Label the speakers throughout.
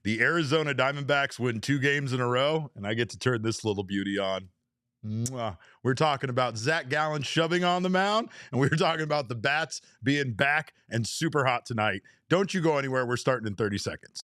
Speaker 1: The Arizona Diamondbacks win 2 games in a row, and I get to turn this little beauty on. Mwah. We're talking about Zac Gallen shoving on the mound, and we're talking about the Bats being back and super hot tonight. Don't you go anywhere. We're starting in 30 seconds.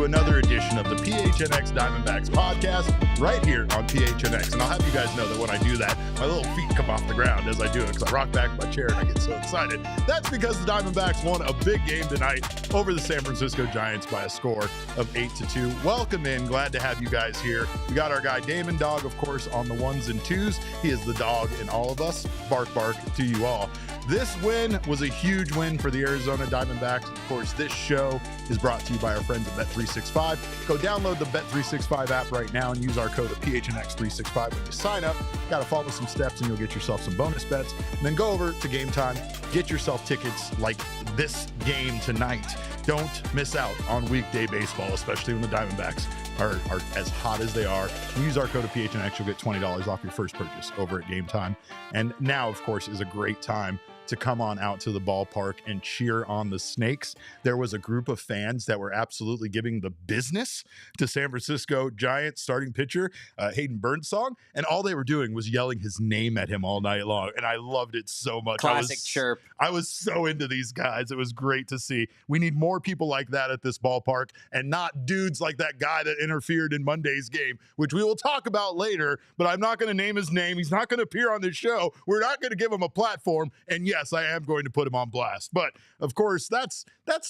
Speaker 1: Another edition of the PHNX Diamondbacks podcast right here on PHNX. And I'll have you guys know that when I do that, my little feet come off the ground as I do it because I rock back my chair and I get so excited. That's because the Diamondbacks won a big game tonight over the San Francisco Giants by a score of 8-2. Welcome in. Glad to have you guys here. We got our guy Damon Dog, of course, on the ones and twos. He is the dog in all of us. Bark, bark to you all. This win was a huge win for the Arizona Diamondbacks. Of course, this show is brought to you by our friends at Bet365. Go download the Bet365 app right now and use our code of PHNX365 when you sign up. Got to follow some steps and you'll get yourself some bonus bets. And then go over to Game Time, get yourself tickets like this game tonight. Don't miss out on weekday baseball, especially when the Diamondbacks are as hot as they are. Use our code of PHNX, you'll get $20 off your first purchase over at Game Time. And now, of course, is a great time to come on out to the ballpark and cheer on the Snakes. There was a group of fans that were absolutely giving the business to San Francisco Giants starting pitcher Hayden Birdsong, and all they were doing was yelling his name at him all night long, and I loved it so much.
Speaker 2: Classic chirp.
Speaker 1: I was so into these guys. It was great to see. We need more people like that at this ballpark and not dudes like that guy that interfered in Monday's game, which we will talk about later, but I'm not going to name his name. He's not going to appear on this show. We're not going to give him a platform, and yes, I am going to put him on blast. But, of course, that's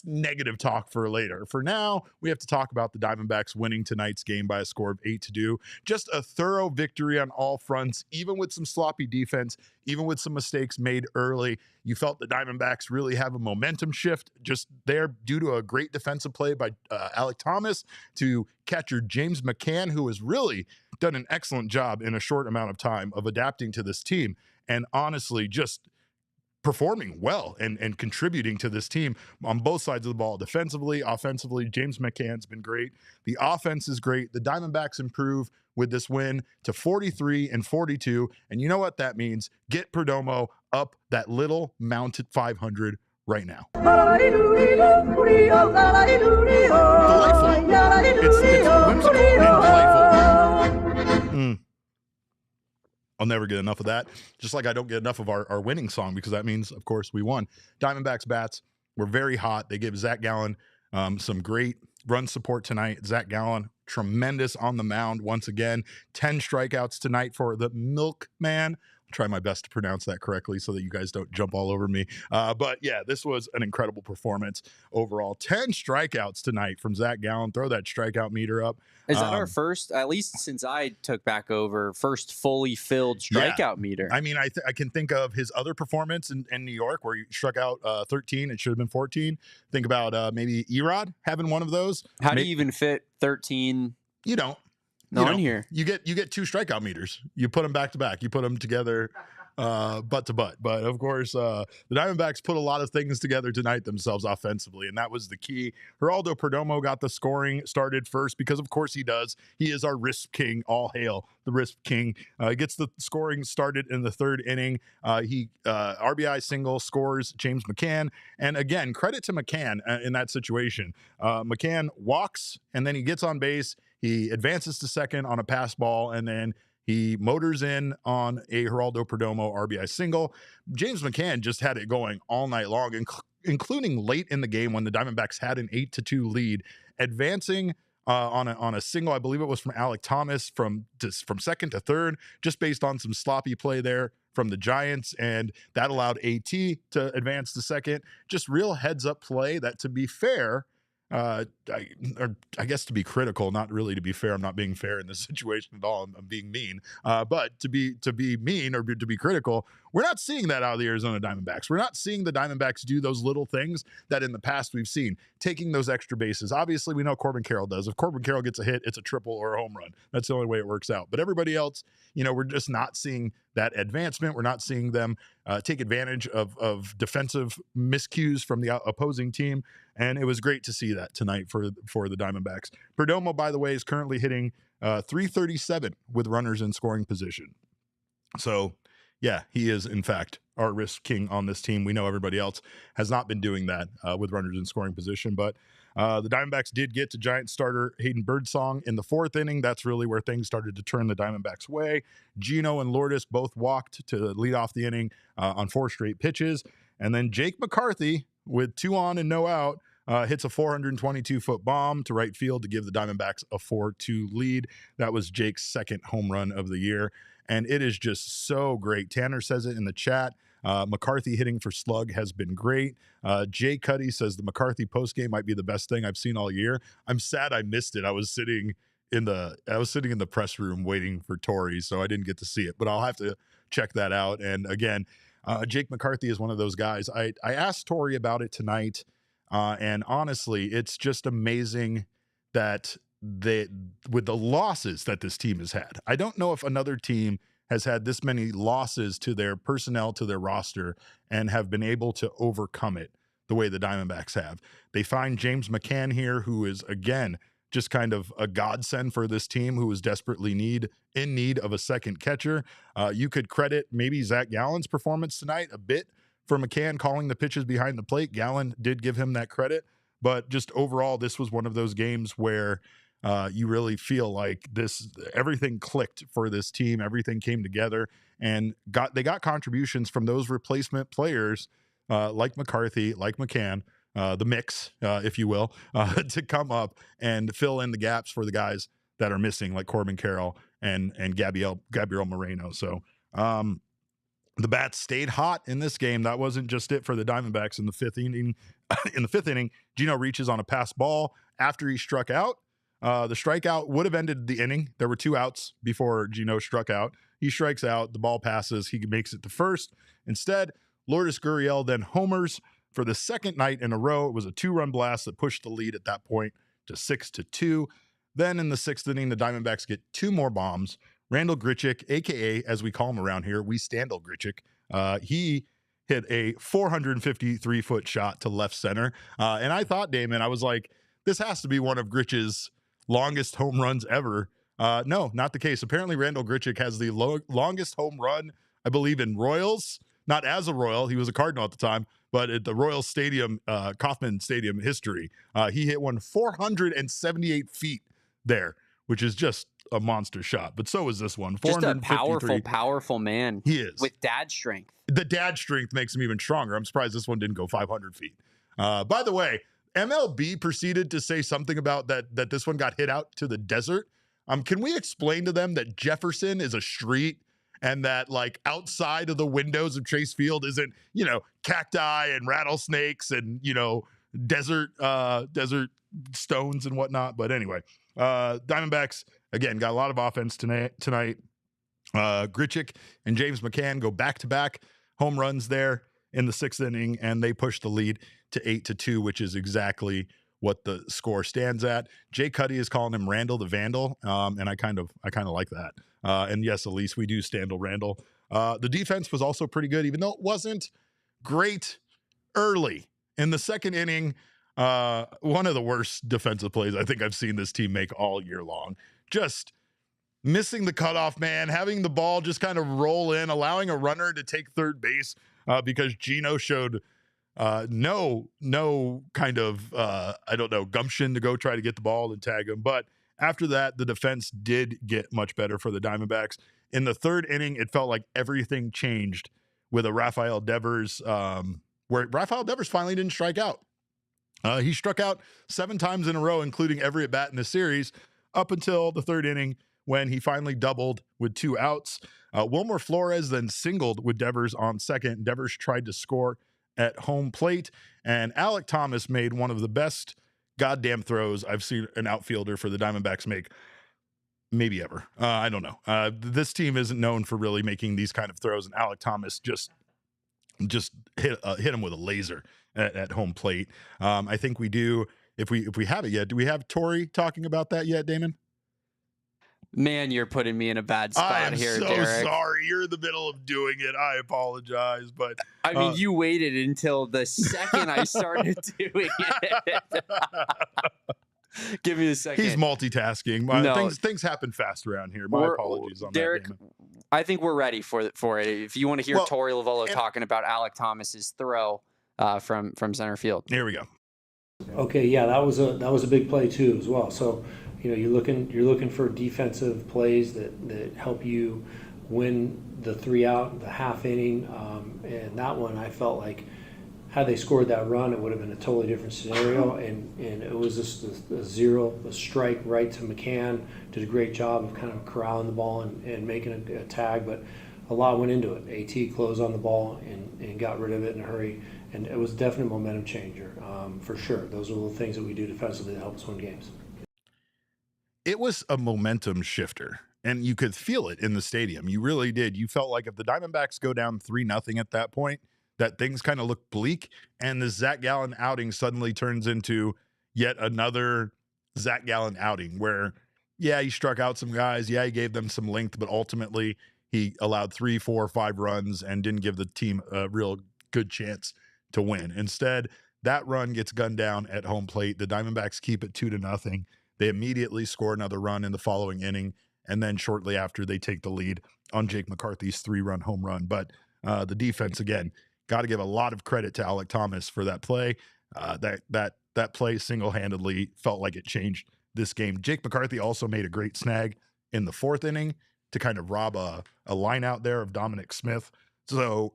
Speaker 1: negative talk for later. For now, we have to talk about the Diamondbacks winning tonight's game by a score of 8-2. Just a thorough victory on all fronts, even with some sloppy defense, even with some mistakes made early. You felt the Diamondbacks really have a momentum shift just there due to a great defensive play by Alek Thomas to catcher James McCann, who has really done an excellent job in a short amount of time of adapting to this team. And honestly, just performing well and contributing to this team on both sides of the ball. Defensively, offensively, James McCann's been great. The offense is great. The Diamondbacks improve with this win to 43-42. And you know what that means? Get Perdomo up that little mounted 500 right now. Delightful. It's whimsical and delightful. I'll never get enough of that. Just like I don't get enough of our winning song, because that means, of course, we won. Diamondbacks bats were very hot. They gave Zac Gallen some great run support tonight. Zac Gallen, tremendous on the mound once again. 10 strikeouts tonight for the Milkman. I'll try my best to pronounce that correctly so that you guys don't jump all over me. But yeah, this was an incredible performance overall. 10 strikeouts tonight from Zac Gallen. Throw that strikeout meter up.
Speaker 2: Is that our first, at least since I took back over, first fully filled strikeout meter?
Speaker 1: I mean, I can think of his other performance in New York where he struck out 13. It should have been 14. Think about maybe Erod having one of those.
Speaker 2: How do you even fit 13?
Speaker 1: You don't.
Speaker 2: On here.
Speaker 1: You get 2 strikeout meters. You put them back to back. You put them together butt to butt. But of course, the Diamondbacks put a lot of things together tonight themselves offensively, and that was the key. Geraldo Perdomo got the scoring started first because, of course, he does. He is our Risp King. All hail the Risp King. Gets the scoring started in the 3rd inning. He RBI single scores James McCann, and again, credit to McCann in that situation. McCann walks and then he gets on base. He advances to second on a pass ball, and then he motors in on a Geraldo Perdomo RBI single. James McCann just had it going all night long, including late in the game when the Diamondbacks had an 8-2 lead, advancing on a single. I believe it was from Alek Thomas from second to third, just based on some sloppy play there from the Giants, and that allowed AT to advance to second. Just real heads-up play that, to be fair, I guess to be critical, not really to be fair. I'm not being fair in this situation at all. I'm being mean. But to be mean or to be critical, we're not seeing that out of the Arizona Diamondbacks. We're not seeing the Diamondbacks do those little things that in the past we've seen, taking those extra bases. Obviously, we know Corbin Carroll does. If Corbin Carroll gets a hit, it's a triple or a home run. That's the only way it works out. But everybody else, we're just not seeing that advancement. We're not seeing them take advantage of defensive miscues from the opposing team. And it was great to see that tonight for the Diamondbacks. Perdomo, by the way, is currently hitting .337 with runners in scoring position. So, yeah, he is, in fact, our risk king on this team. We know everybody else has not been doing that with runners in scoring position. But the Diamondbacks did get to Giant starter Hayden Birdsong in the fourth inning. That's really where things started to turn the Diamondbacks' way. Gino and Lourdes both walked to lead off the inning on 4 straight pitches. And then Jake McCarthy, with 2 on and no out, hits a 422-foot bomb to right field to give the Diamondbacks a 4-2 lead. That was Jake's second home run of the year, and it is just so great. Tanner says it in the chat. McCarthy hitting for slug has been great. Jay Cuddy says the McCarthy postgame might be the best thing I've seen all year. I'm sad I missed it. I was sitting in the press room waiting for Torrey, so I didn't get to see it, but I'll have to check that out. And again, Jake McCarthy is one of those guys. I asked Torrey about it tonight, and honestly, it's just amazing that with the losses that this team has had. I don't know if another team has had this many losses to their personnel, to their roster, and have been able to overcome it the way the Diamondbacks have. They find James McCann here, who is, again, just kind of a godsend for this team, who is desperately in need of a second catcher. You could credit maybe Zac Gallen's performance tonight a bit for McCann calling the pitches behind the plate. Gallen did give him that credit, but just overall, this was one of those games where you really feel like everything clicked for this team. Everything came together, and they got contributions from those replacement players like McCarthy, like McCann, the mix, if you will, to come up and fill in the gaps for the guys that are missing, like Corbin Carroll and Gabriel Moreno. So the bats stayed hot in this game. That wasn't just it for the Diamondbacks in the fifth inning. In the fifth inning, Gino reaches on a pass ball after he struck out. The strikeout would have ended the inning. There were 2 outs before Gino struck out. He strikes out. The ball passes. He makes it to first. Instead, Lourdes Gurriel then homers for the second night in a row. It was a 2-run blast that pushed the lead at that point to 6-2. Then in the 6th inning, the Diamondbacks get 2 more bombs. Randall Grichuk, a.k.a., as we call him around here, we Standal Grichuk. He hit a 453-foot shot to left center. And I thought, Damon, I was like, this has to be one of Grichuk's longest home runs ever. No, not the case. Apparently, Randall Grichuk has the longest home run, I believe, in Royals. Not as a Royal. He was a Cardinal at the time, but at the Royal Stadium, Kauffman Stadium history, he hit one 478 feet there, which is just a monster shot. But so is this one.
Speaker 2: Just a powerful man.
Speaker 1: He is.
Speaker 2: With dad strength.
Speaker 1: The dad strength makes him even stronger. I'm surprised this one didn't go 500 feet. By the way, MLB proceeded to say something about that this one got hit out to the desert. Can we explain to them that Jefferson is a street and that, like, outside of the windows of Chase Field isn't, cacti and rattlesnakes and, desert stones and whatnot. But anyway, Diamondbacks, again, got a lot of offense tonight. Grichuk and James McCann go back-to-back home runs there in the 6th inning, and they push the lead to 8-2, which is exactly what the score stands at. Jay Cuddy is calling him Randall the Vandal, and I kind of like that. And yes, Elise, we do Standal Randall. The defense was also pretty good, even though it wasn't great early. In the 2nd inning, one of the worst defensive plays I think I've seen this team make all year long. Just missing the cutoff man, having the ball just kind of roll in, allowing a runner to take third base because Gino showed no kind of, gumption to go try to get the ball and tag him. But after that, the defense did get much better for the Diamondbacks. In the 3rd inning, it felt like everything changed with a Rafael Devers, where Rafael Devers finally didn't strike out. He struck out 7 times in a row, including every at-bat in the series, up until the 3rd inning when he finally doubled with 2 outs. Wilmer Flores then singled with Devers on second. Devers tried to score at home plate, and Alec Thomas made one of the best goddamn throws I've seen an outfielder for the Diamondbacks make maybe ever. I don't know. This team isn't known for really making these kind of throws, and Alek Thomas just hit him with a laser at home plate. I think we do. If we have it yet, do we have Torrey talking about that yet, Damon?
Speaker 2: Man, you're putting me in a bad spot here, Derek.
Speaker 1: I'm so sorry. You're in the middle of doing it. I apologize, but
Speaker 2: I mean, you waited until the second I started doing it. Give me a second.
Speaker 1: He's multitasking.
Speaker 2: No.
Speaker 1: Things happen fast around here. My apologies on
Speaker 2: Derek,
Speaker 1: that, Damon.
Speaker 2: I think we're ready for it. If you want to hear Torey Lovullo talking about Alek Thomas's throw from center field.
Speaker 1: Here we go.
Speaker 3: Okay, yeah, that was a big play too as well. So, you're looking for defensive plays that help you win the 3-out, the half inning, and that one I felt like had they scored that run, it would have been a totally different scenario. And it was just a strike right to McCann. Did a great job of kind of corralling the ball and making a tag, but a lot went into it. AT closed on the ball and got rid of it in a hurry. And it was definitely a momentum changer, for sure. Those are the things that we do defensively that help us win games.
Speaker 1: It was a momentum shifter, and you could feel it in the stadium. You really did. You felt like if the Diamondbacks go down 3-0 at that point, that things kind of look bleak, and the Zac Gallen outing suddenly turns into yet another Zac Gallen outing where, yeah, he struck out some guys. Yeah, he gave them some length, but ultimately he allowed 3, 4, 5 runs and didn't give the team a real good chance to win. Instead, that run gets gunned down at home plate. The Diamondbacks keep it 2-0. They immediately score another run in the following inning, and then shortly after they take the lead on Jake McCarthy's 3-run home run. But the defense, again, got to give a lot of credit to Alek Thomas for that play. That play single-handedly felt like it changed this game. Jake McCarthy also made a great snag in the 4th inning to kind of rob a line out there of Dominic Smith. So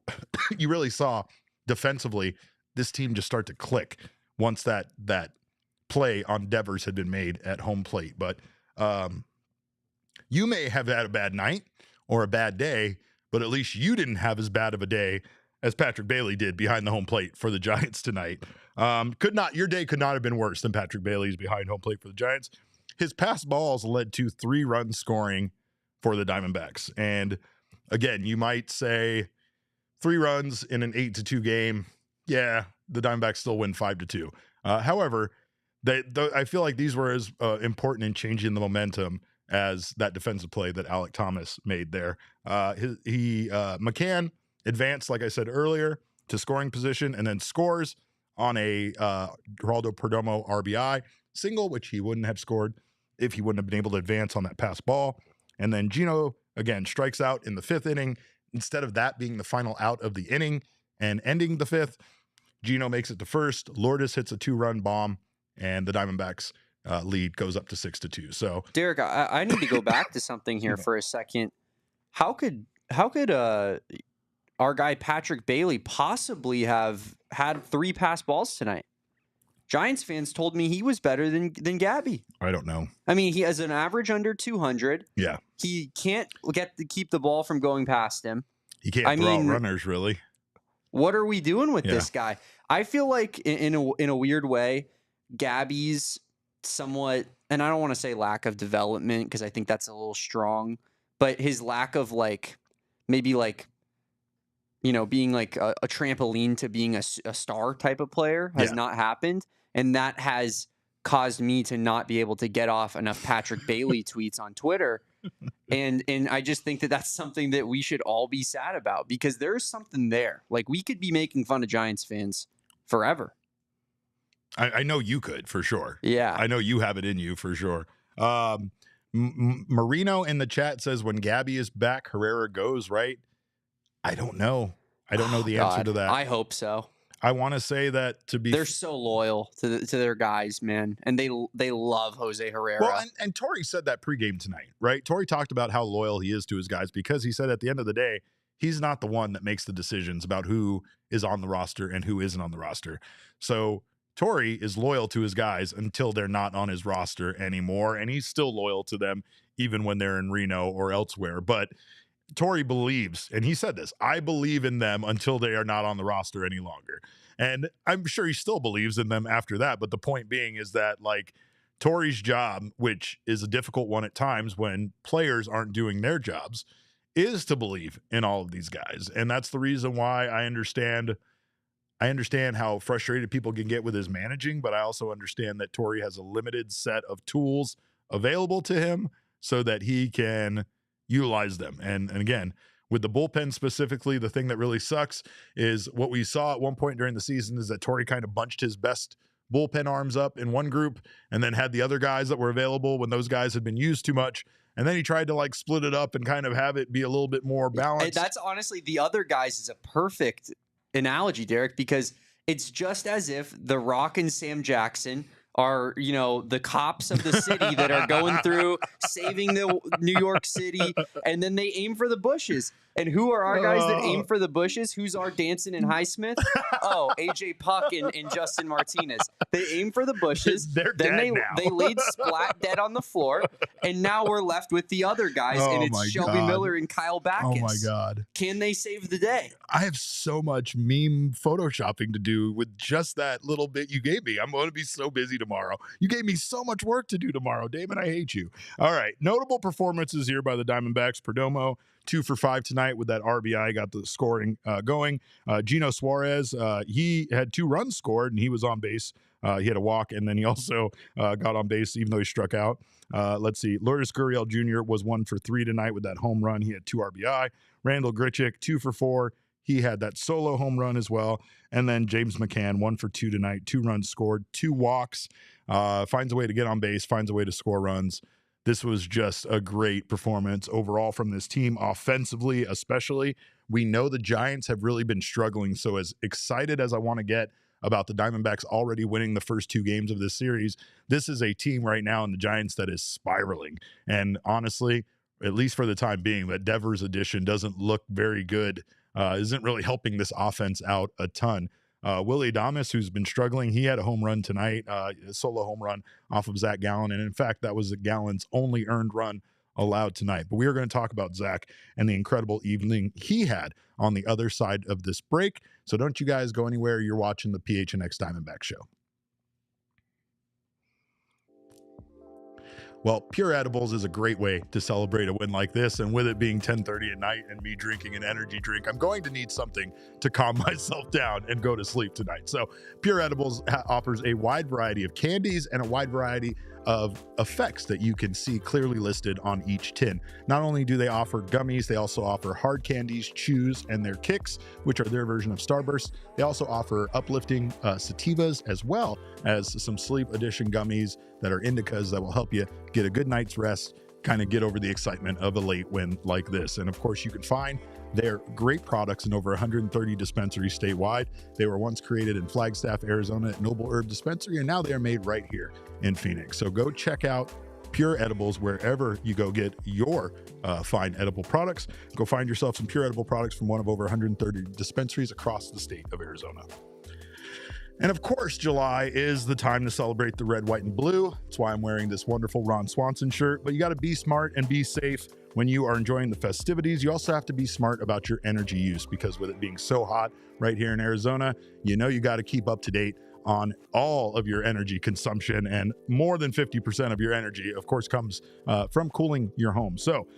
Speaker 1: you really saw defensively this team just start to click once that play on Devers had been made at home plate. But you may have had a bad night or a bad day, but at least you didn't have as bad of a day as Patrick Bailey did behind the home plate for the Giants tonight. Your day could not have been worse than Patrick Bailey's behind home plate for the Giants. His pass balls led to 3-run scoring for the Diamondbacks. And again, you might say 3 runs in an 8-2 game. Yeah, the Diamondbacks still win 5-2. However, I feel like these were as important in changing the momentum as that defensive play that Alek Thomas made there. McCann advanced, like I said earlier, to scoring position and then scores on a Geraldo Perdomo RBI single, which he wouldn't have scored if he wouldn't have been able to advance on that pass ball. And then Gino, again, strikes out in the 5th inning. Instead of that being the final out of the inning and ending the 5th, Gino makes it to first. Lourdes hits a 2-run bomb, and the Diamondbacks lead goes up to 6-2. So,
Speaker 2: Derek, I need to go back to something here for a second. How could our guy Patrick Bailey possibly have had 3 pass balls tonight? Giants fans told me he was better than Gabby.
Speaker 1: I don't know.
Speaker 2: I mean, he has an average under 200.
Speaker 1: Yeah.
Speaker 2: He can't keep the ball from going past him.
Speaker 1: He can't throw out runners, really.
Speaker 2: What are we doing with this guy? I feel like in a weird way, Gabby's somewhat, and I don't want to say lack of development because I think that's a little strong, but his lack of maybe being like a trampoline to being a star type of player has not happened. And that has caused me to not be able to get off enough Patrick Bailey tweets on Twitter. And I just think that that's something that we should all be sad about because there's something there. Like we could be making fun of Giants fans forever.
Speaker 1: I know you could for sure.
Speaker 2: Yeah.
Speaker 1: I know you have it in you for sure. Marino in the chat says when Gabby is back, Herrera goes, right? I don't know. I don't know the answer to that.
Speaker 2: I hope so.
Speaker 1: I want to say that they're
Speaker 2: so loyal to their guys, man, and they love Jose Herrera.
Speaker 1: Well, and Torrey said that pregame tonight, right? Torrey talked about how loyal he is to his guys because he said at the end of the day, he's not the one that makes the decisions about who is on the roster and who isn't on the roster. So Torrey is loyal to his guys until they're not on his roster anymore, and he's still loyal to them even when they're in Reno or elsewhere. But Torrey believes, and he said this, I believe in them until they are not on the roster any longer. And I'm sure he still believes in them after that. But the point being is that, like, Torey's job, which is a difficult one at times when players aren't doing their jobs, is to believe in all of these guys. And that's the reason why I understand how frustrated people can get with his managing, but I also understand that Torey has a limited set of tools available to him so that he can utilize them. And again, with the bullpen specifically, the thing that really sucks is what we saw at one point during the season is that Torey kind of bunched his best bullpen arms up in one group and then had the other guys that were available when those guys had been used too much. And then he tried to like split it up and kind of have it be a little bit more balanced.
Speaker 2: And that's honestly, the other guys is a perfect analogy, Derek, because it's just as if The Rock and Sam Jackson are, you know, the cops of the city that are going through saving the New York City, and then they aim for the bushes. And who are our guys that aim for the bushes? Who's our Danson and Highsmith? Oh, AJ Puck and Justin Martinez. They aim for the bushes.
Speaker 1: They're
Speaker 2: then
Speaker 1: dead now.
Speaker 2: they laid splat dead on the floor, and now we're left with the other guys, and it's Shelby Miller and Kyle Backus.
Speaker 1: Oh my God.
Speaker 2: Can they save the day?
Speaker 1: I have so much meme photoshopping to do with just that little bit you gave me. I'm going to be so busy tomorrow. You gave me so much work to do tomorrow. Damon, I hate you. All right. Notable performances here by the Diamondbacks. Perdomo, 2 for 5 tonight with that RBI, got the scoring going. Gino Suarez, he had 2 runs scored, and he was on base. He had a walk, and then he also got on base, even though he struck out. Let's see. Lourdes Gurriel Jr. was 1 for 3 tonight with that home run. He had 2 RBI. Randall Grichuk, 2 for 4. He had that solo home run as well. And then James McCann, 1 for 2 tonight, 2 runs scored, 2 walks, finds a way to get on base, finds a way to score runs. This was just a great performance overall from this team, offensively especially. We know the Giants have really been struggling, so as excited as I want to get about the Diamondbacks already winning the first 2 games of this series, this is a team right now in the Giants that is spiraling. And honestly, at least for the time being, that Devers addition doesn't look very good, isn't really helping this offense out a ton. Willie Adames, who's been struggling, he had a home run tonight, a solo home run off of Zac Gallen. And in fact, that was Gallen's only earned run allowed tonight. But we are going to talk about Zac and the incredible evening he had on the other side of this break. So don't you guys go anywhere. You're watching the PHNX Diamondback Show. Well, Pure Edibles is a great way to celebrate a win like this, and with it being 10:30 at night and me drinking an energy drink, I'm going to need something to calm myself down and go to sleep tonight. So Pure Edibles offers a wide variety of candies and a wide variety of effects that you can see clearly listed on each tin. Not only do they offer gummies, they also offer hard candies, chews, and their kicks, which are their version of Starburst. They also offer uplifting sativas, as well as some sleep edition gummies that are indicas that will help you get a good night's rest, kind of get over the excitement of a late win like this. And of course, you can find their great products in over 130 dispensaries statewide. They were once created in Flagstaff, Arizona at Noble Herb Dispensary, and now they're made right here in Phoenix. So go check out Pure Edibles wherever you go get your fine edible products. Go find yourself some Pure Edible products from one of over 130 dispensaries across the state of Arizona. And of course, July is the time to celebrate the red, white, and blue. That's why I'm wearing this wonderful Ron Swanson shirt. But you got to be smart and be safe when you are enjoying the festivities. You also have to be smart about your energy use, because with it being so hot right here in Arizona, you know you got to keep up to date on all of your energy consumption, and more than 50% of your energy, of course, comes from cooling your home. So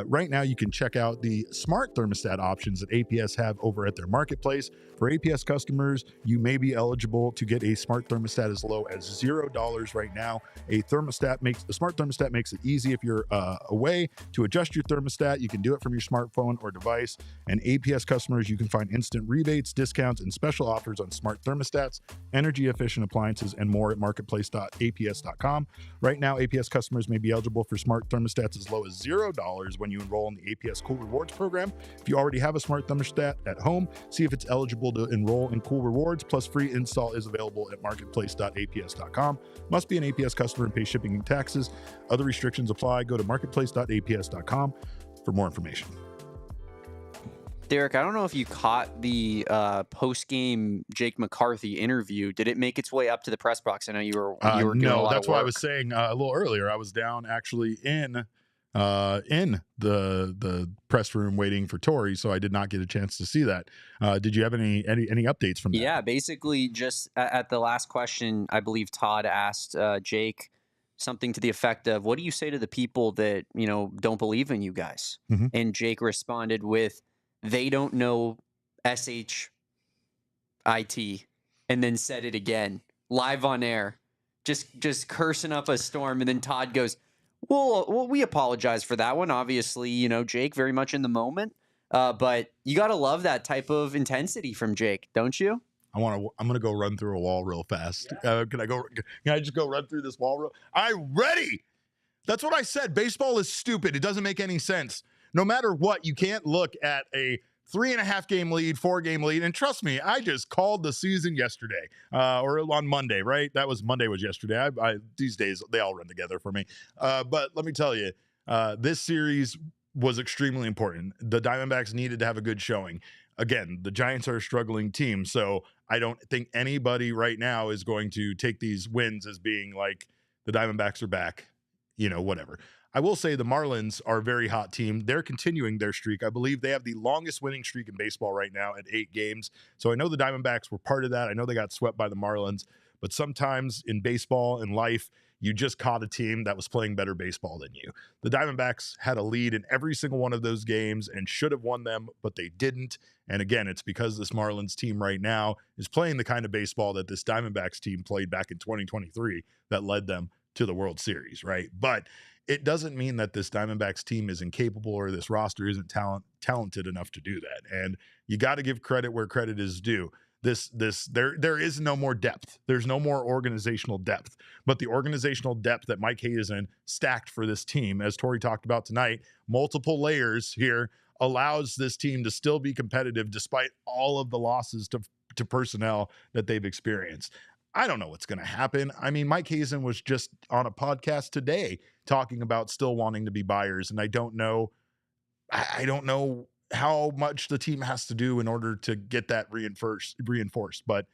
Speaker 1: right now you can check out the smart thermostat options that APS have over at their marketplace. For APS customers, you may be eligible to get a smart thermostat as low as $0 right now. A smart thermostat makes it easy if you're away to adjust your thermostat. You can do it from your smartphone or device. And APS customers, you can find instant rebates, discounts, and special offers on smart thermostats, energy efficient appliances, and more at marketplace.aps.com. Right now, APS customers may be eligible for smart thermostats as low as $0 when you enroll in the APS Cool Rewards program. If you already have a smart thermostat at home, see if it's eligible to enroll in Cool Rewards, plus free install is available at marketplace.aps.com. Must be an APS customer and pay shipping and taxes. Other restrictions apply. Go to marketplace.aps.com for more information.
Speaker 2: Derek, I don't know if you caught the post-game Jake McCarthy interview. Did it make its way up to the press box? I know you were doing a lot
Speaker 1: that's
Speaker 2: of
Speaker 1: why I
Speaker 2: work.
Speaker 1: was saying a little earlier. I was down actually in in the press room waiting for Torrey, so I did not get a chance to see that. Did you have any updates from that?
Speaker 2: Yeah, basically just at the last question, I believe Todd asked Jake something to the effect of, what do you say to the people that, don't believe in you guys?
Speaker 1: Mm-hmm.
Speaker 2: And Jake responded with, they don't know SHIT, and then said it again live on air, just cursing up a storm. And then Todd goes, well, we apologize for that one. Obviously, Jake very much in the moment. But you got to love that type of intensity from Jake, don't you?
Speaker 1: I'm going to go run through a wall real fast. Yeah. Can I just go run through this wall I'm ready. That's what I said. Baseball is stupid. It doesn't make any sense. No matter what, you can't look at a 3.5 game lead, 4 game lead. And trust me, I just called the season yesterday, or on Monday, right? Monday was yesterday. These days, they all run together for me. But let me tell you, this series was extremely important. The Diamondbacks needed to have a good showing. Again, the Giants are a struggling team, so I don't think anybody right now is going to take these wins as being like the Diamondbacks are back, whatever. I will say the Marlins are a very hot team. They're continuing their streak. I believe they have the longest winning streak in baseball right now at 8 games. So I know the Diamondbacks were part of that. I know they got swept by the Marlins, but sometimes in baseball and life, you just caught a team that was playing better baseball than you. The Diamondbacks had a lead in every single one of those games and should have won them, but they didn't. And again, it's because this Marlins team right now is playing the kind of baseball that this Diamondbacks team played back in 2023 that led them to the World Series, right? But it doesn't mean that this Diamondbacks team is incapable or this roster isn't talented enough to do that. And you got to give credit where credit is due. There is no more depth. There's no more organizational depth, but the organizational depth that Mike Hazen stacked for this team, as Torrey talked about tonight, multiple layers here, allows this team to still be competitive despite all of the losses to personnel that they've experienced. I don't know what's going to happen. I mean, Mike Hazen was just on a podcast today talking about still wanting to be buyers, and I don't know how much the team has to do in order to get that reinforced. But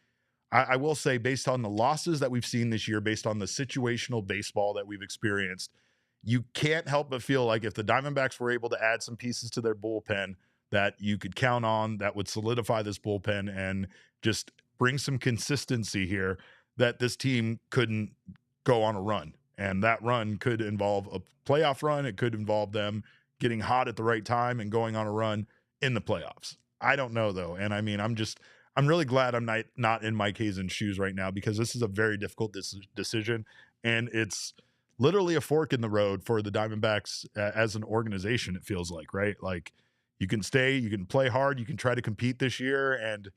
Speaker 1: I will say, based on the losses that we've seen this year, based on the situational baseball that we've experienced, you can't help but feel like if the Diamondbacks were able to add some pieces to their bullpen that you could count on, that would solidify this bullpen and just bring some consistency here, that this team couldn't go on a run. And that run could involve a playoff run. It could involve them getting hot at the right time and going on a run in the playoffs. I don't know, though. And I mean, I'm really glad I'm not in Mike Hazen's shoes right now, because this is a very difficult decision. And it's literally a fork in the road for the Diamondbacks as an organization, it feels like, right? Like, you can play hard, you can try to compete this year. And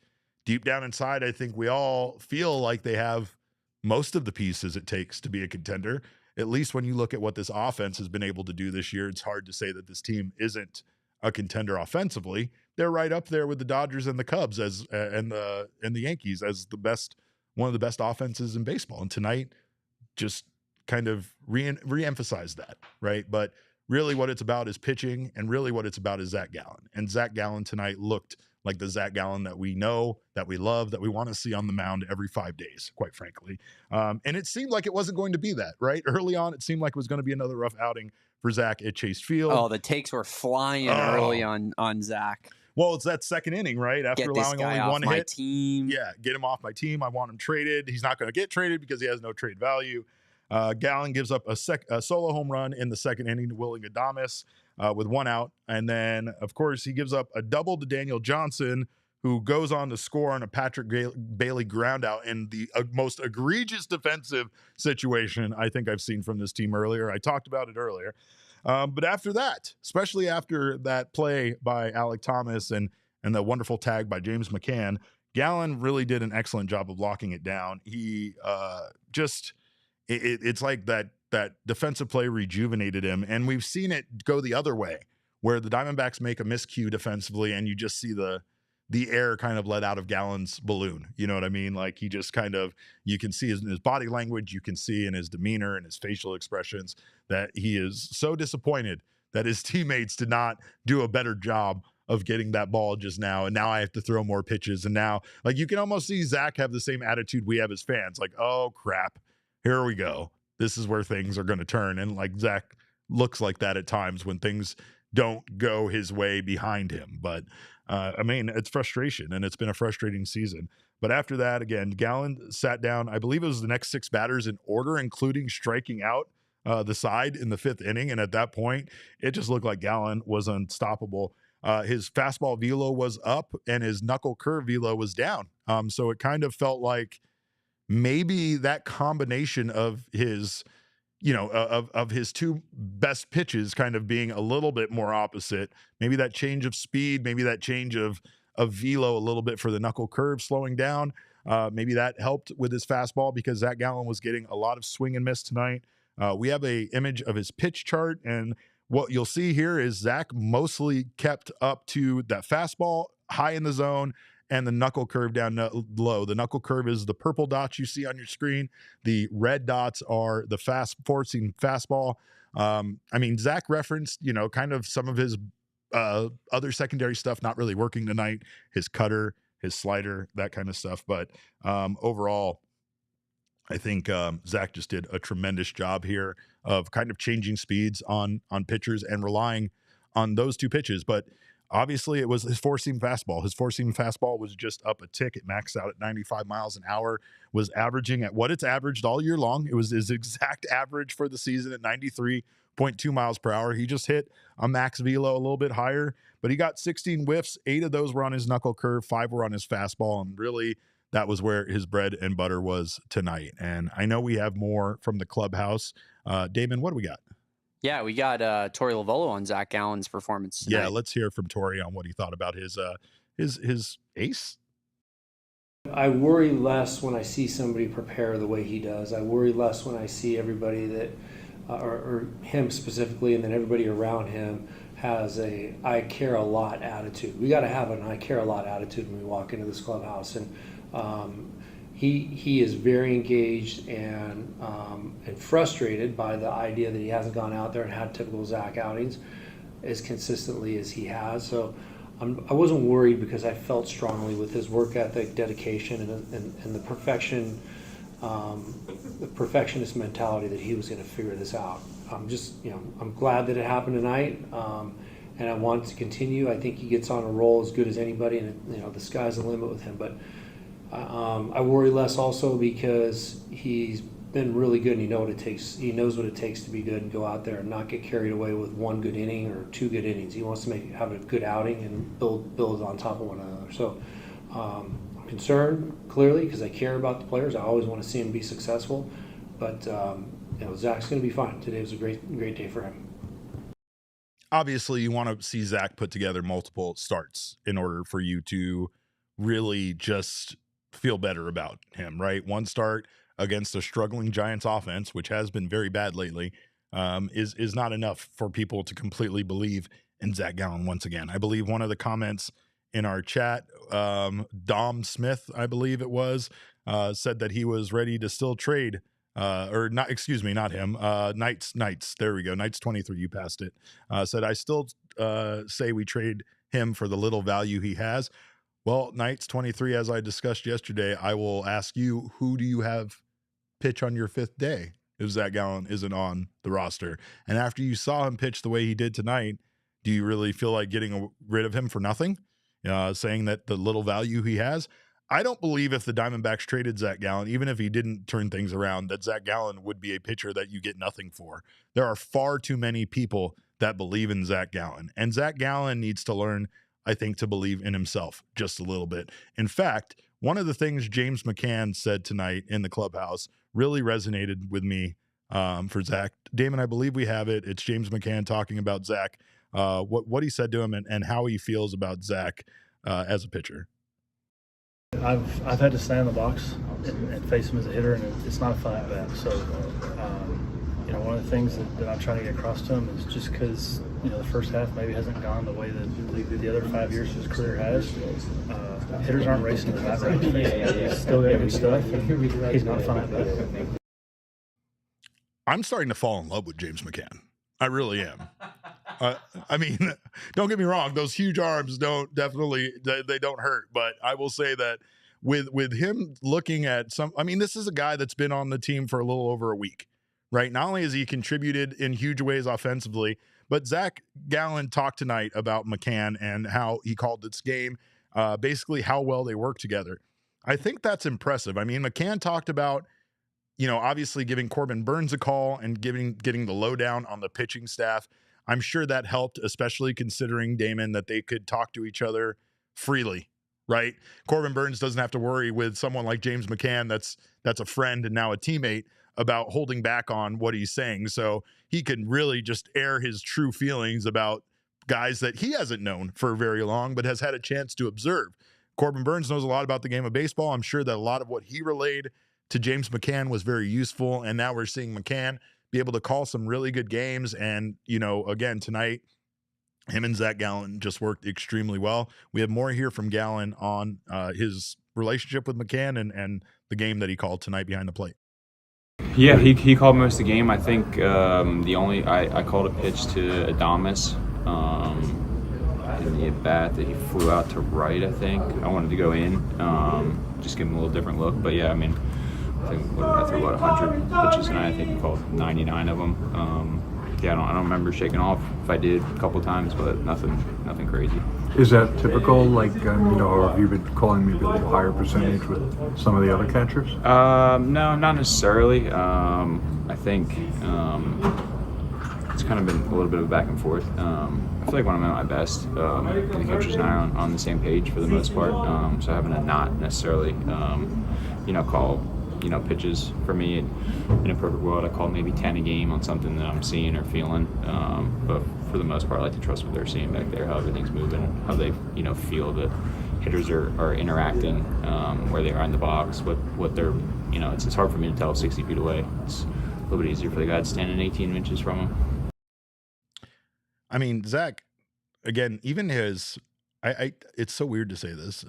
Speaker 1: deep down inside, I think we all feel like they have most of the pieces it takes to be a contender. At least when you look at what this offense has been able to do this year, it's hard to say that this team isn't a contender offensively. They're right up there with the Dodgers and the Cubs and the Yankees as one of the best offenses in baseball. And tonight just kind of re-emphasized that, right? But really what it's about is pitching, and really what it's about is Zac Gallen. And Zac Gallen tonight looked like the Zac Gallen that we know, that we love, that we want to see on the mound every 5 days, quite frankly. And it seemed like it wasn't going to be that, right? Early on, it seemed like it was going to be another rough outing for Zac at Chase Field.
Speaker 2: Oh, the takes were flying early on Zac.
Speaker 1: Well, it's that second inning, right? After allowing only one hit.
Speaker 2: Team.
Speaker 1: Yeah, get him off my team. I want him traded. He's not going to get traded because he has no trade value. Gallen gives up a solo home run in the second inning to Willing Adames with 1 out. And then, of course, he gives up a double to Daniel Johnson, who goes on to score on a Patrick Bailey ground out in the most egregious defensive situation I think I've seen from this team earlier. I talked about it earlier. But after that, especially after that play by Alek Thomas and the wonderful tag by James McCann, Gallen really did an excellent job of locking it down. He it's like that defensive play rejuvenated him. And we've seen it go the other way, where the Diamondbacks make a miscue defensively and you just see the air kind of let out of Gallen's balloon. You know what I mean? Like, he just kind of, you can see in his body language, you can see in his demeanor and his facial expressions that he is so disappointed that his teammates did not do a better job of getting that ball just now. And now I have to throw more pitches. And now, like, you can almost see Zac have the same attitude we have as fans. Like, oh crap, here we go. This is where things are going to turn. And like Zac looks like that at times when things don't go his way behind him. But I mean, it's frustration, and it's been a frustrating season. But after that, again, Gallen sat down. I believe it was the next 6 batters in order, including striking out the side in the 5th inning. And at that point, it just looked like Gallen was unstoppable. His fastball velo was up and his knuckle curve velo was down. So it kind of felt like maybe that combination of his, of his 2 best pitches kind of being a little bit more opposite, maybe that change of speed, maybe that change of velo a little bit for the knuckle curve slowing down. Maybe that helped with his fastball, because Zac Gallen was getting a lot of swing and miss tonight. We have a image of his pitch chart, and what you'll see here is Zac mostly kept up to that fastball high in the zone and the knuckle curve down low. The knuckle curve is the purple dots you see on your screen. The red dots are the forcing fastball. I mean, Zac referenced, kind of some of his other secondary stuff not really working tonight, his cutter, his slider, that kind of stuff. But overall, I think Zac just did a tremendous job here of kind of changing speeds on pitchers and relying on those 2 pitches. But obviously, it was his four-seam fastball. His four-seam fastball was just up a tick. It maxed out at 95 miles an hour, was averaging at what it's averaged all year long. It was his exact average for the season at 93.2 miles per hour. He just hit a max velo a little bit higher, but he got 16 whiffs. 8 of those were on his knuckle curve, 5 were on his fastball, and really that was where his bread and butter was tonight. And I know we have more from the clubhouse. Damon, what do we got?
Speaker 2: Yeah, we got Tori Lavolo on Zac Gallen's performance tonight.
Speaker 1: Yeah, let's hear from Tori on what he thought about his ace.
Speaker 3: I worry less when I see somebody prepare the way he does. I worry less when I see everybody that, or him specifically, and then everybody around him has a I care a lot attitude. We got to have an I care a lot attitude when we walk into this clubhouse. And he is very engaged and frustrated by the idea that he hasn't gone out there and had typical Zac outings as consistently as he has. So I wasn't worried, because I felt strongly with his work ethic, dedication, and the perfectionist mentality that he was going to figure this out. I'm glad that it happened tonight, and I want it to continue. I think he gets on a roll as good as anybody, and the sky's the limit with him. But I worry less also because he's been really good, and he knows what it takes to be good and go out there and not get carried away with 1 good inning or 2 good innings. He wants to have a good outing and build on top of one another. So I'm concerned, clearly, because I care about the players. I always want to see them be successful, but Zac's going to be fine. Today was a great day for him.
Speaker 1: Obviously, you want to see Zac put together multiple starts in order for you to really just feel better about him, right? 1 start against a struggling Giants offense, which has been very bad lately, is not enough for people to completely believe in Zac Gallen once again. I believe one of the comments in our chat, Dom Smith, I believe it was, said that he was ready to still trade, or not, excuse me, not him, Knights, there we go, Knights 23, you passed it, said, I still say we trade him for the little value he has. Well, Knights 23, as I discussed yesterday, I will ask you, who do you have pitch on your 5th day if Zac Gallen isn't on the roster? And after you saw him pitch the way he did tonight, do you really feel like getting rid of him for nothing? Saying that the little value he has? I don't believe if the Diamondbacks traded Zac Gallen, even if he didn't turn things around, that Zac Gallen would be a pitcher that you get nothing for. There are far too many people that believe in Zac Gallen, and Zac Gallen needs to learn, I think, to believe in himself just a little bit. In fact, one of the things James McCann said tonight in the clubhouse really resonated with me for Zac. Damon, I believe we have it. It's James McCann talking about Zac, what he said to him and how he feels about Zac as a pitcher.
Speaker 4: I've had to stand in the box and face him as a hitter, and it's not a fun at bat. So, one of the things that I'm trying to get across to him is just because the first half maybe hasn't gone the way that the other 5 years of his career has. Hitters aren't racing the bat right. He's still got good stuff, and he's not a fun at bat.
Speaker 1: I'm starting to fall in love with James McCann. I really am. I mean, don't get me wrong; those huge arms don't hurt. But I will say that with him looking at this is a guy that's been on the team for a little over a week, right? Not only has he contributed in huge ways offensively, but Zac Gallen talked tonight about McCann and how he called this game, basically how well they work together. I think that's impressive. I mean, McCann talked about, obviously giving Corbin Burns a call and getting the lowdown on the pitching staff. I'm sure that helped, especially considering, Damon, that they could talk to each other freely, right? Corbin Burns doesn't have to worry with someone like James McCann that's a friend and now a teammate about holding back on what he's saying. So he can really just air his true feelings about guys that he hasn't known for very long, but has had a chance to observe. Corbin Burns knows a lot about the game of baseball. I'm sure that a lot of what he relayed to James McCann was very useful. And now we're seeing McCann be able to call some really good games. And, again, tonight, him and Zac Gallen just worked extremely well. We have more here from Gallen on his relationship with McCann and the game that he called tonight behind the plate.
Speaker 5: Yeah, he called most of the game. I think I called a pitch to Adames in the at-bat that he flew out to right, I think. I wanted to go in, just give him a little different look. But, yeah, I mean, I think I threw 100 pitches tonight. I think we called 99 of them. Yeah, I don't remember shaking off. If I did a couple times, but nothing crazy.
Speaker 6: Is that typical? Like, or have you been calling maybe a little higher percentage with some of the other catchers?
Speaker 5: No, not necessarily. I think it's kind of been a little bit of a back and forth. I feel like when I'm at my best, the catchers and I are on the same page for the most part. So having to not necessarily, call pitches for me. In a perfect world, I call maybe 10 a game on something that I'm seeing or feeling. But for the most part, I like to trust what they're seeing back there, how everything's moving, how they, feel that hitters are interacting, where they are in the box, what they're, it's hard for me to tell 60 feet away. It's a little bit easier for the guy standing 18 inches from him.
Speaker 1: I mean, Zach, again, even his, it's so weird to say this.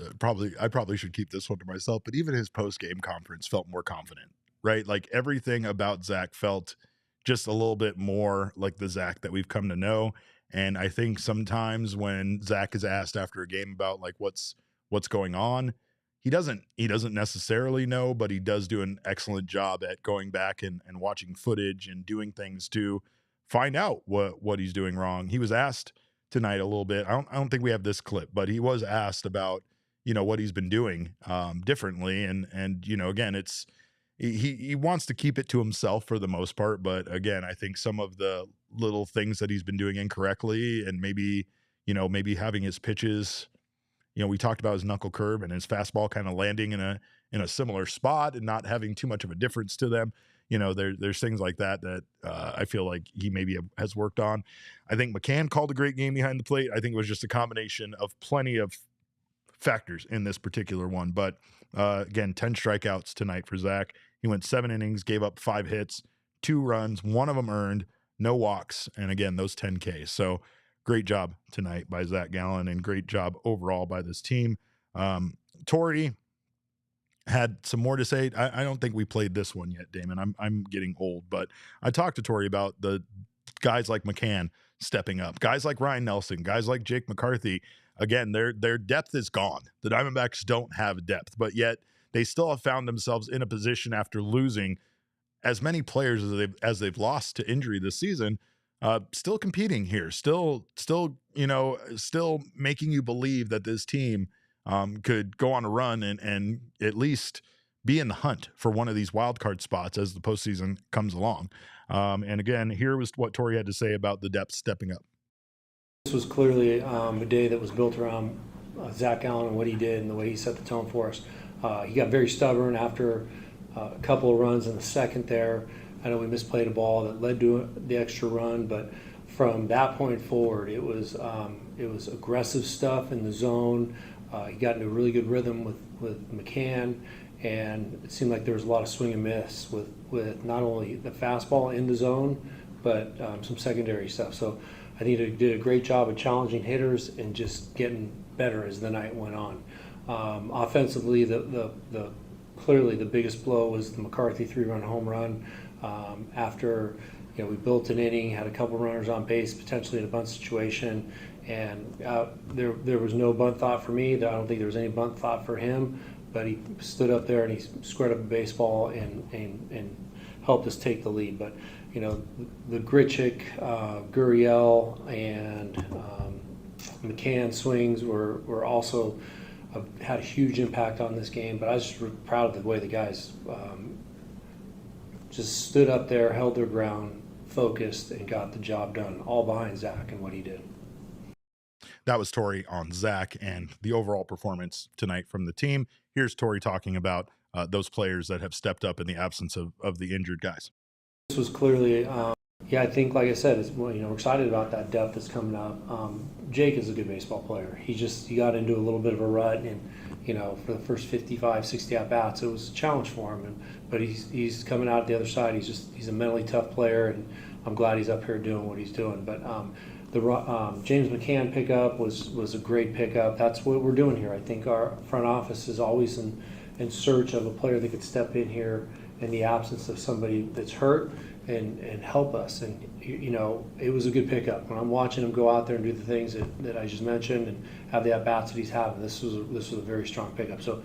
Speaker 1: I probably should keep this one to myself, but even his post-game conference felt more confident, right? Like everything about Zach felt just a little bit more like the Zach that we've come to know. And I think sometimes when Zach is asked after a game about like what's going on, he doesn't necessarily know, but he does do an excellent job at going back and watching footage and doing things to find out what he's doing wrong. He was asked tonight a little bit. I don't think we have this clip, but he was asked about, what he's been doing differently. And again, it's, he wants to keep it to himself for the most part. But again, I think some of the little things that he's been doing incorrectly and maybe having his pitches, we talked about his knuckle curve and his fastball kind of landing in a similar spot and not having too much of a difference to them. There's things like that I feel like he maybe has worked on. I think McCann called a great game behind the plate. I think it was just a combination of plenty of factors in this particular one. But again, 10 strikeouts tonight for Zach. He went 7 innings, gave up 5 hits, 2 runs, 1 of them earned, no walks, and again, those 10 Ks. So great job tonight by Zac Gallen and great job overall by this team. Torrey had some more to say. I don't think we played this one yet, Damon. I'm getting old, but I talked to Torrey about the guys like McCann stepping up, guys like Ryan Nelson, guys like Jake McCarthy. Again, their depth is gone. The Diamondbacks don't have depth, but yet they still have found themselves in a position after losing as many players as they've lost to injury this season, still competing here, still making you believe that this team could go on a run and at least be in the hunt for one of these wild card spots as the postseason comes along. And again, here was what Torrey had to say about the depth stepping up.
Speaker 3: This was clearly a day that was built around Zac Gallen and what he did and the way he set the tone for us. He got very stubborn after a couple of runs in the second there. I know we misplayed a ball that led to the extra run, but from that point forward, it was aggressive stuff in the zone. He got into a really good rhythm with McCann, and it seemed like there was a lot of swing and miss with not only the fastball in the zone, but some secondary stuff. So I think he did a great job of challenging hitters and just getting better as the night went on. Offensively, clearly the biggest blow was the McCarthy 3-run home run. After we built an inning, had a couple runners on base, potentially in a bunt situation, and there was no bunt thought for me. I don't think there was any bunt thought for him, but he stood up there and he squared up a baseball and helped us take the lead. But the Grichuk, Gurriel, and McCann swings were also had a huge impact on this game. But I was just proud of the way the guys just stood up there, held their ground, focused, and got the job done, all behind Zac and what he did.
Speaker 1: That was Torey on Zac and the overall performance tonight from the team. Here's Torey talking about those players that have stepped up in the absence of the injured guys.
Speaker 3: This was clearly, I think, like I said, we're excited about that depth that's coming up. Jake is a good baseball player. He got into a little bit of a rut, and for the first 55, 60 at bats, it was a challenge for him. But he's coming out the other side. He's a mentally tough player, and I'm glad he's up here doing what he's doing. But the James McCann pickup was a great pickup. That's what we're doing here. I think our front office is always in search of a player that could step in here in the absence of somebody that's hurt and help us. And it was a good pickup. When I'm watching him go out there and do the things that I just mentioned and have the at-bats that he's having, this was a very strong pickup. So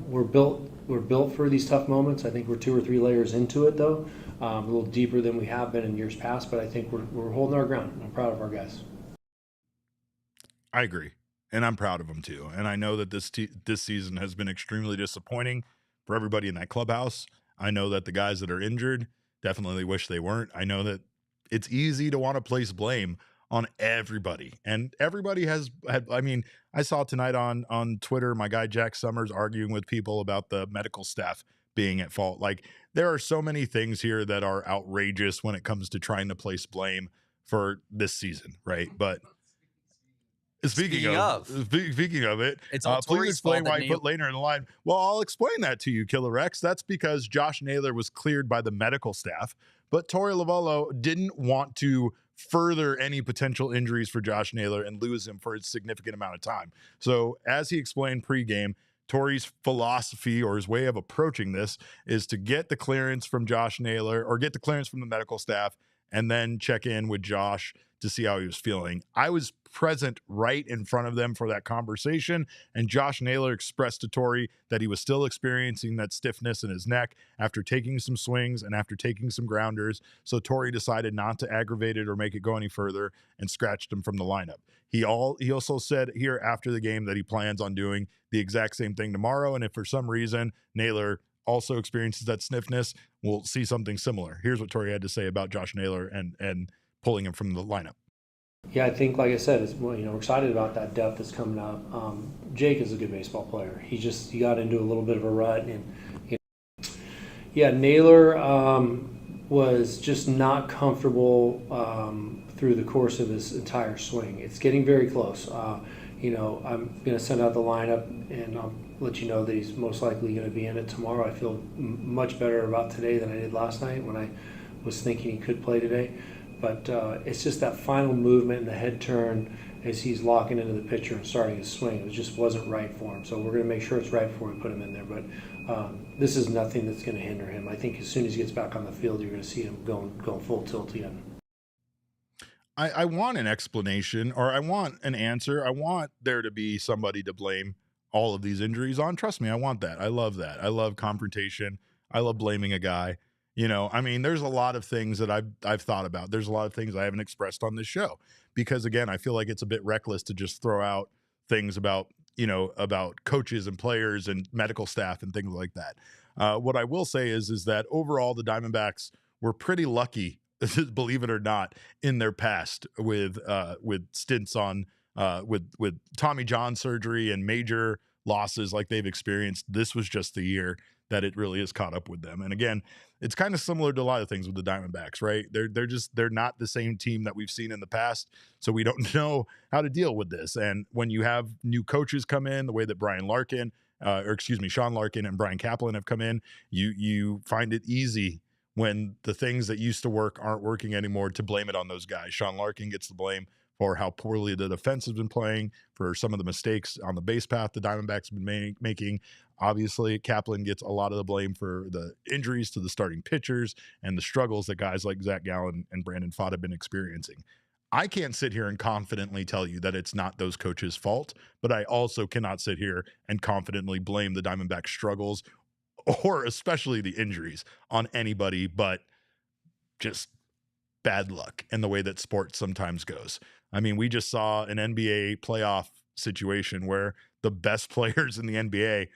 Speaker 3: we're built for these tough moments. I think we're 2 or 3 layers into it, though, a little deeper than we have been in years past. But I think we're holding our ground. I'm proud of our guys.
Speaker 1: I agree, and I'm proud of them too. And I know that this season has been extremely disappointing for everybody in that clubhouse. I know that the guys that are injured definitely wish they weren't. I know that it's easy to want to place blame on everybody, and everybody has had. I mean, I saw tonight on Twitter my guy Jack Summers arguing with people about the medical staff being at fault. Like, there are so many things here that are outrageous when it comes to trying to place blame for this season, right? But Speaking of it,
Speaker 2: it's all
Speaker 1: please explain why you put Naylor in the line. Well, I'll explain that to you, Killer X. That's because Josh Naylor was cleared by the medical staff, but Torey Lovullo didn't want to further any potential injuries for Josh Naylor and lose him for a significant amount of time. So as he explained pregame, Torey's philosophy or his way of approaching this is to get the clearance from Josh Naylor or get the clearance from the medical staff and then check in with Josh to see how he was feeling. I was present right in front of them for that conversation, and Josh Naylor expressed to Torey that he was still experiencing that stiffness in his neck after taking some swings and after taking some grounders. So Torey decided not to aggravate it or make it go any further and scratched him from the lineup. He also said here after the game that he plans on doing the exact same thing tomorrow, and if for some reason Naylor also experiences that stiffness, we'll see something similar. Here's what Torey had to say about Josh Naylor and pulling him from the lineup.
Speaker 3: Yeah, I think, like I said, we're excited about that depth that's coming up. Jake is a good baseball player. He got into a little bit of a rut, and Naylor was just not comfortable through the course of his entire swing. It's getting very close. I'm going to send out the lineup, and I'll let you know that he's most likely going to be in it tomorrow. I feel much better about today than I did last night when I was thinking he could play today. But it's just that final movement and the head turn as he's locking into the pitcher and starting his swing. It just wasn't right for him. So we're going to make sure it's right before we put him in there. But this is nothing that's going to hinder him. I think as soon as he gets back on the field, you're going to see him going full tilt again.
Speaker 1: I want an explanation, or I want an answer. I want there to be somebody to blame all of these injuries on. Trust me, I want that. I love that. I love confrontation. I love blaming a guy. There's a lot of things that I've thought about. There's a lot of things I haven't expressed on this show because, again, I feel like it's a bit reckless to just throw out things about coaches and players and medical staff and things like that. What I will say is that overall the Diamondbacks were pretty lucky, believe it or not, in their past with stints on with Tommy John surgery and major losses like they've experienced. This was just the year that it really has caught up with them. And again, it's kind of similar to a lot of things with the Diamondbacks, right? They're not the same team that we've seen in the past, so we don't know how to deal with this. And when you have new coaches come in, the way that Sean Larkin and Brian Kaplan have come in, you find it easy when the things that used to work aren't working anymore to blame it on those guys. Sean Larkin gets the blame for how poorly the defense has been playing, for some of the mistakes on the base path the Diamondbacks have been making. Obviously, Kaplan gets a lot of the blame for the injuries to the starting pitchers and the struggles that guys like Zac Gallen and Brandon Pfaadt have been experiencing. I can't sit here and confidently tell you that it's not those coaches' fault, but I also cannot sit here and confidently blame the Diamondbacks' struggles or especially the injuries on anybody, but just bad luck in the way that sports sometimes goes. I mean, we just saw an NBA playoff situation where the best players in the NBA,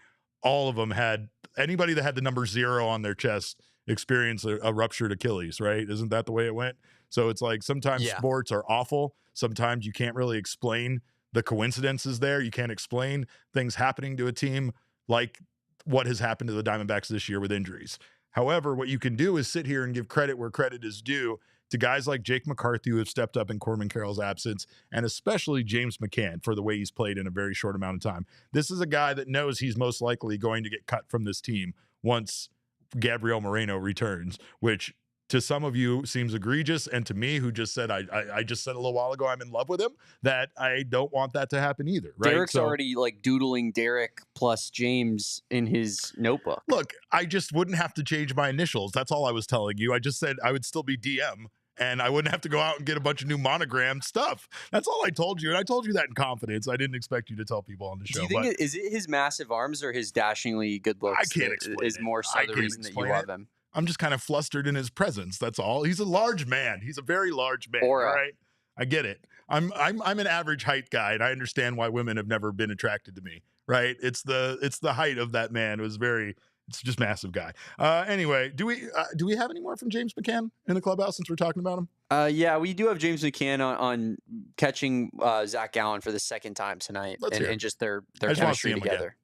Speaker 1: all of them had anybody that had the number 0 on their chest experience a ruptured Achilles, right? Isn't that the way it went? So it's like sometimes sports are awful. Sometimes you can't really explain the coincidences there. You can't explain things happening to a team like what has happened to the Diamondbacks this year with injuries. However, what you can do is sit here and give credit where credit is due to guys like Jake McCarthy, who have stepped up in Corbin Carroll's absence, and especially James McCann for the way he's played in a very short amount of time. This is a guy that knows he's most likely going to get cut from this team once Gabriel Moreno returns, which to some of you seems egregious, and to me, who just said, I just said a little while ago I'm in love with him, that I don't want that to happen either, right?
Speaker 2: Derek's already like doodling Derek plus James in his notebook.
Speaker 1: Look, I just wouldn't have to change my initials. That's all I was telling you. I just said I would still be DM, and I wouldn't have to go out and get a bunch of new monogrammed stuff. That's all I told you, and I told you that in confidence. I didn't expect you to tell people on the show.
Speaker 2: Do you think is it his massive arms or his dashingly good looks?
Speaker 1: I can't explain
Speaker 2: is
Speaker 1: it.
Speaker 2: more so the reason that you love him?
Speaker 1: I'm just kind of flustered in his presence. That's all. He's a large man. He's a very large man.
Speaker 2: Aura.
Speaker 1: All right. I get it. I'm an average height guy, and I understand why women have never been attracted to me. Right. It's the height of that man. It's just massive guy. Anyway, do we have any more from James McCann in the clubhouse since we're talking about him?
Speaker 2: Yeah, we do have James McCann on catching Zac Gallen for the second time tonight, and just their chemistry together.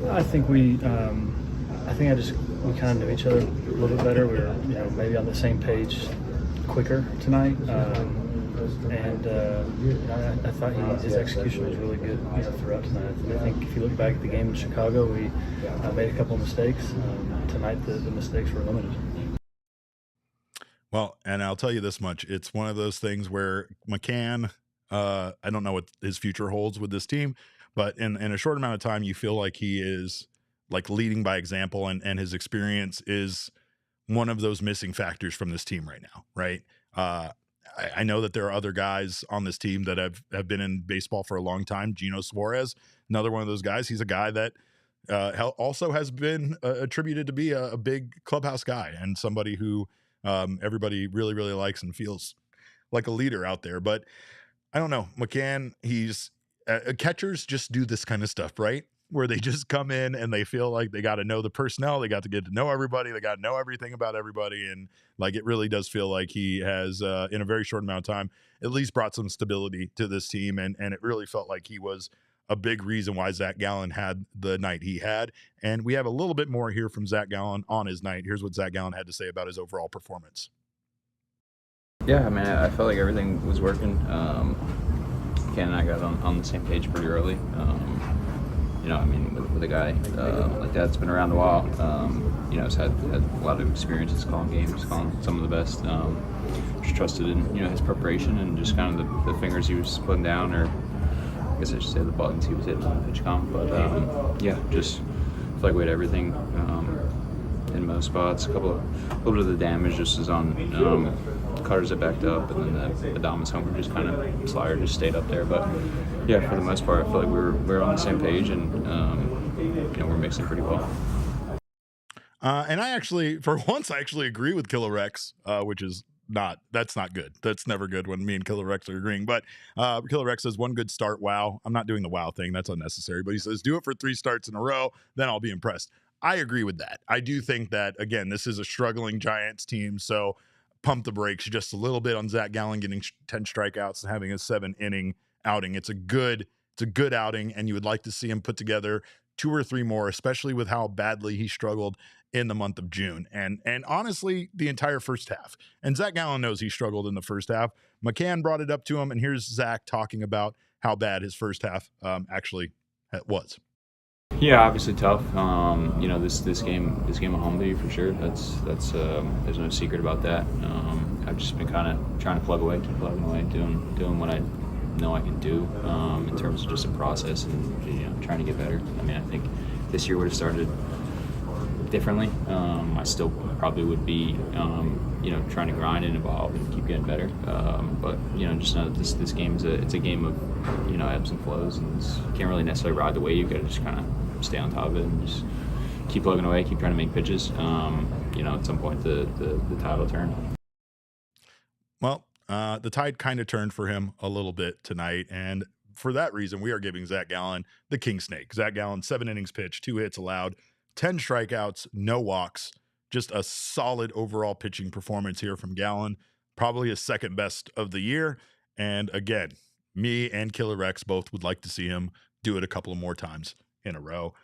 Speaker 4: I think we kind of knew each other a little bit better. We were, maybe on the same page quicker tonight. I thought his execution was really good throughout tonight. I think if you look back at the game in Chicago, we made a couple of mistakes. Tonight, the mistakes were limited.
Speaker 1: Well, and I'll tell you this much. It's one of those things where McCann, I don't know what his future holds with this team, but in a short amount of time, you feel like he is like leading by example, and his experience is one of those missing factors from this team right now, right? I know that there are other guys on this team that have been in baseball for a long time. Gino Suarez, another one of those guys. He's a guy that also has been attributed to be a big clubhouse guy and somebody who everybody really, really likes and feels like a leader out there. But I don't know, McCann, he's catchers just do this kind of stuff, right? Where they just come in and they feel like they got to know the personnel. They got to get to know everybody. They got to know everything about everybody. And like, it really does feel like he has, in a very short amount of time, at least brought some stability to this team. And it really felt like he was a big reason why Zac Gallen had the night he had. And we have a little bit more here from Zac Gallen on his night. Here's what Zac Gallen had to say about his overall performance.
Speaker 5: Yeah, I mean, I felt like everything was working. Ken and I got on the same page pretty early. With a guy like that's been around a while, has had a lot of experiences calling games, calling some of the best. Just trusted in his preparation and just kind of the fingers he was putting down, or I guess I should say the buttons he was hitting on the pitch comp. But just feel like we had everything in most spots. A little bit of the damage just is on cutters that backed up, and then the Adamas homer just kind of slider just stayed up there. But yeah, for the most part, I feel like we're on the same page, and we're mixing pretty well.
Speaker 1: And I actually, for once, I actually agree with Killer Rex, which is that's not good. That's never good when me and Killer Rex are agreeing. But Killer Rex says one good start. Wow. I'm not doing the wow thing. That's unnecessary. But he says, do it for 3 starts in a row. Then I'll be impressed. I agree with that. I do think that, again, this is a struggling Giants team. So pump the brakes just a little bit on Zac Gallen getting 10 strikeouts and having a 7-inning outing. It's a good outing, and you would like to see him put together 2 or 3 more, especially with how badly he struggled in the month of June. And honestly, the entire first half. And Zac Gallen knows he struggled in the first half. McCann brought it up to him, and here's Zac talking about how bad his first half actually was.
Speaker 5: Yeah, obviously tough. This game a home to you for sure. That's there's no secret about that. I've just been kind of trying to plug away, keep plugging away, doing what I know I can do in terms of just a process and trying to get better. I mean, I think this year would have started differently. I still probably would be trying to grind and evolve and keep getting better. But just know that this game is a game of ebbs and flows, and you can't really necessarily ride the wave. You got to just kind of stay on top of it and just keep plugging away, keep trying to make pitches. At some point the tide will turn.
Speaker 1: Well, the tide kind of turned for him a little bit tonight, and for that reason, we are giving Zac Gallen the king snake. Zac Gallen, 7 innings pitched, 2 hits allowed, 10 strikeouts, no walks. Just a solid overall pitching performance here from Gallen. Probably his second best of the year. And again, me and Killer Rex both would like to see him do it a couple of more times in a row.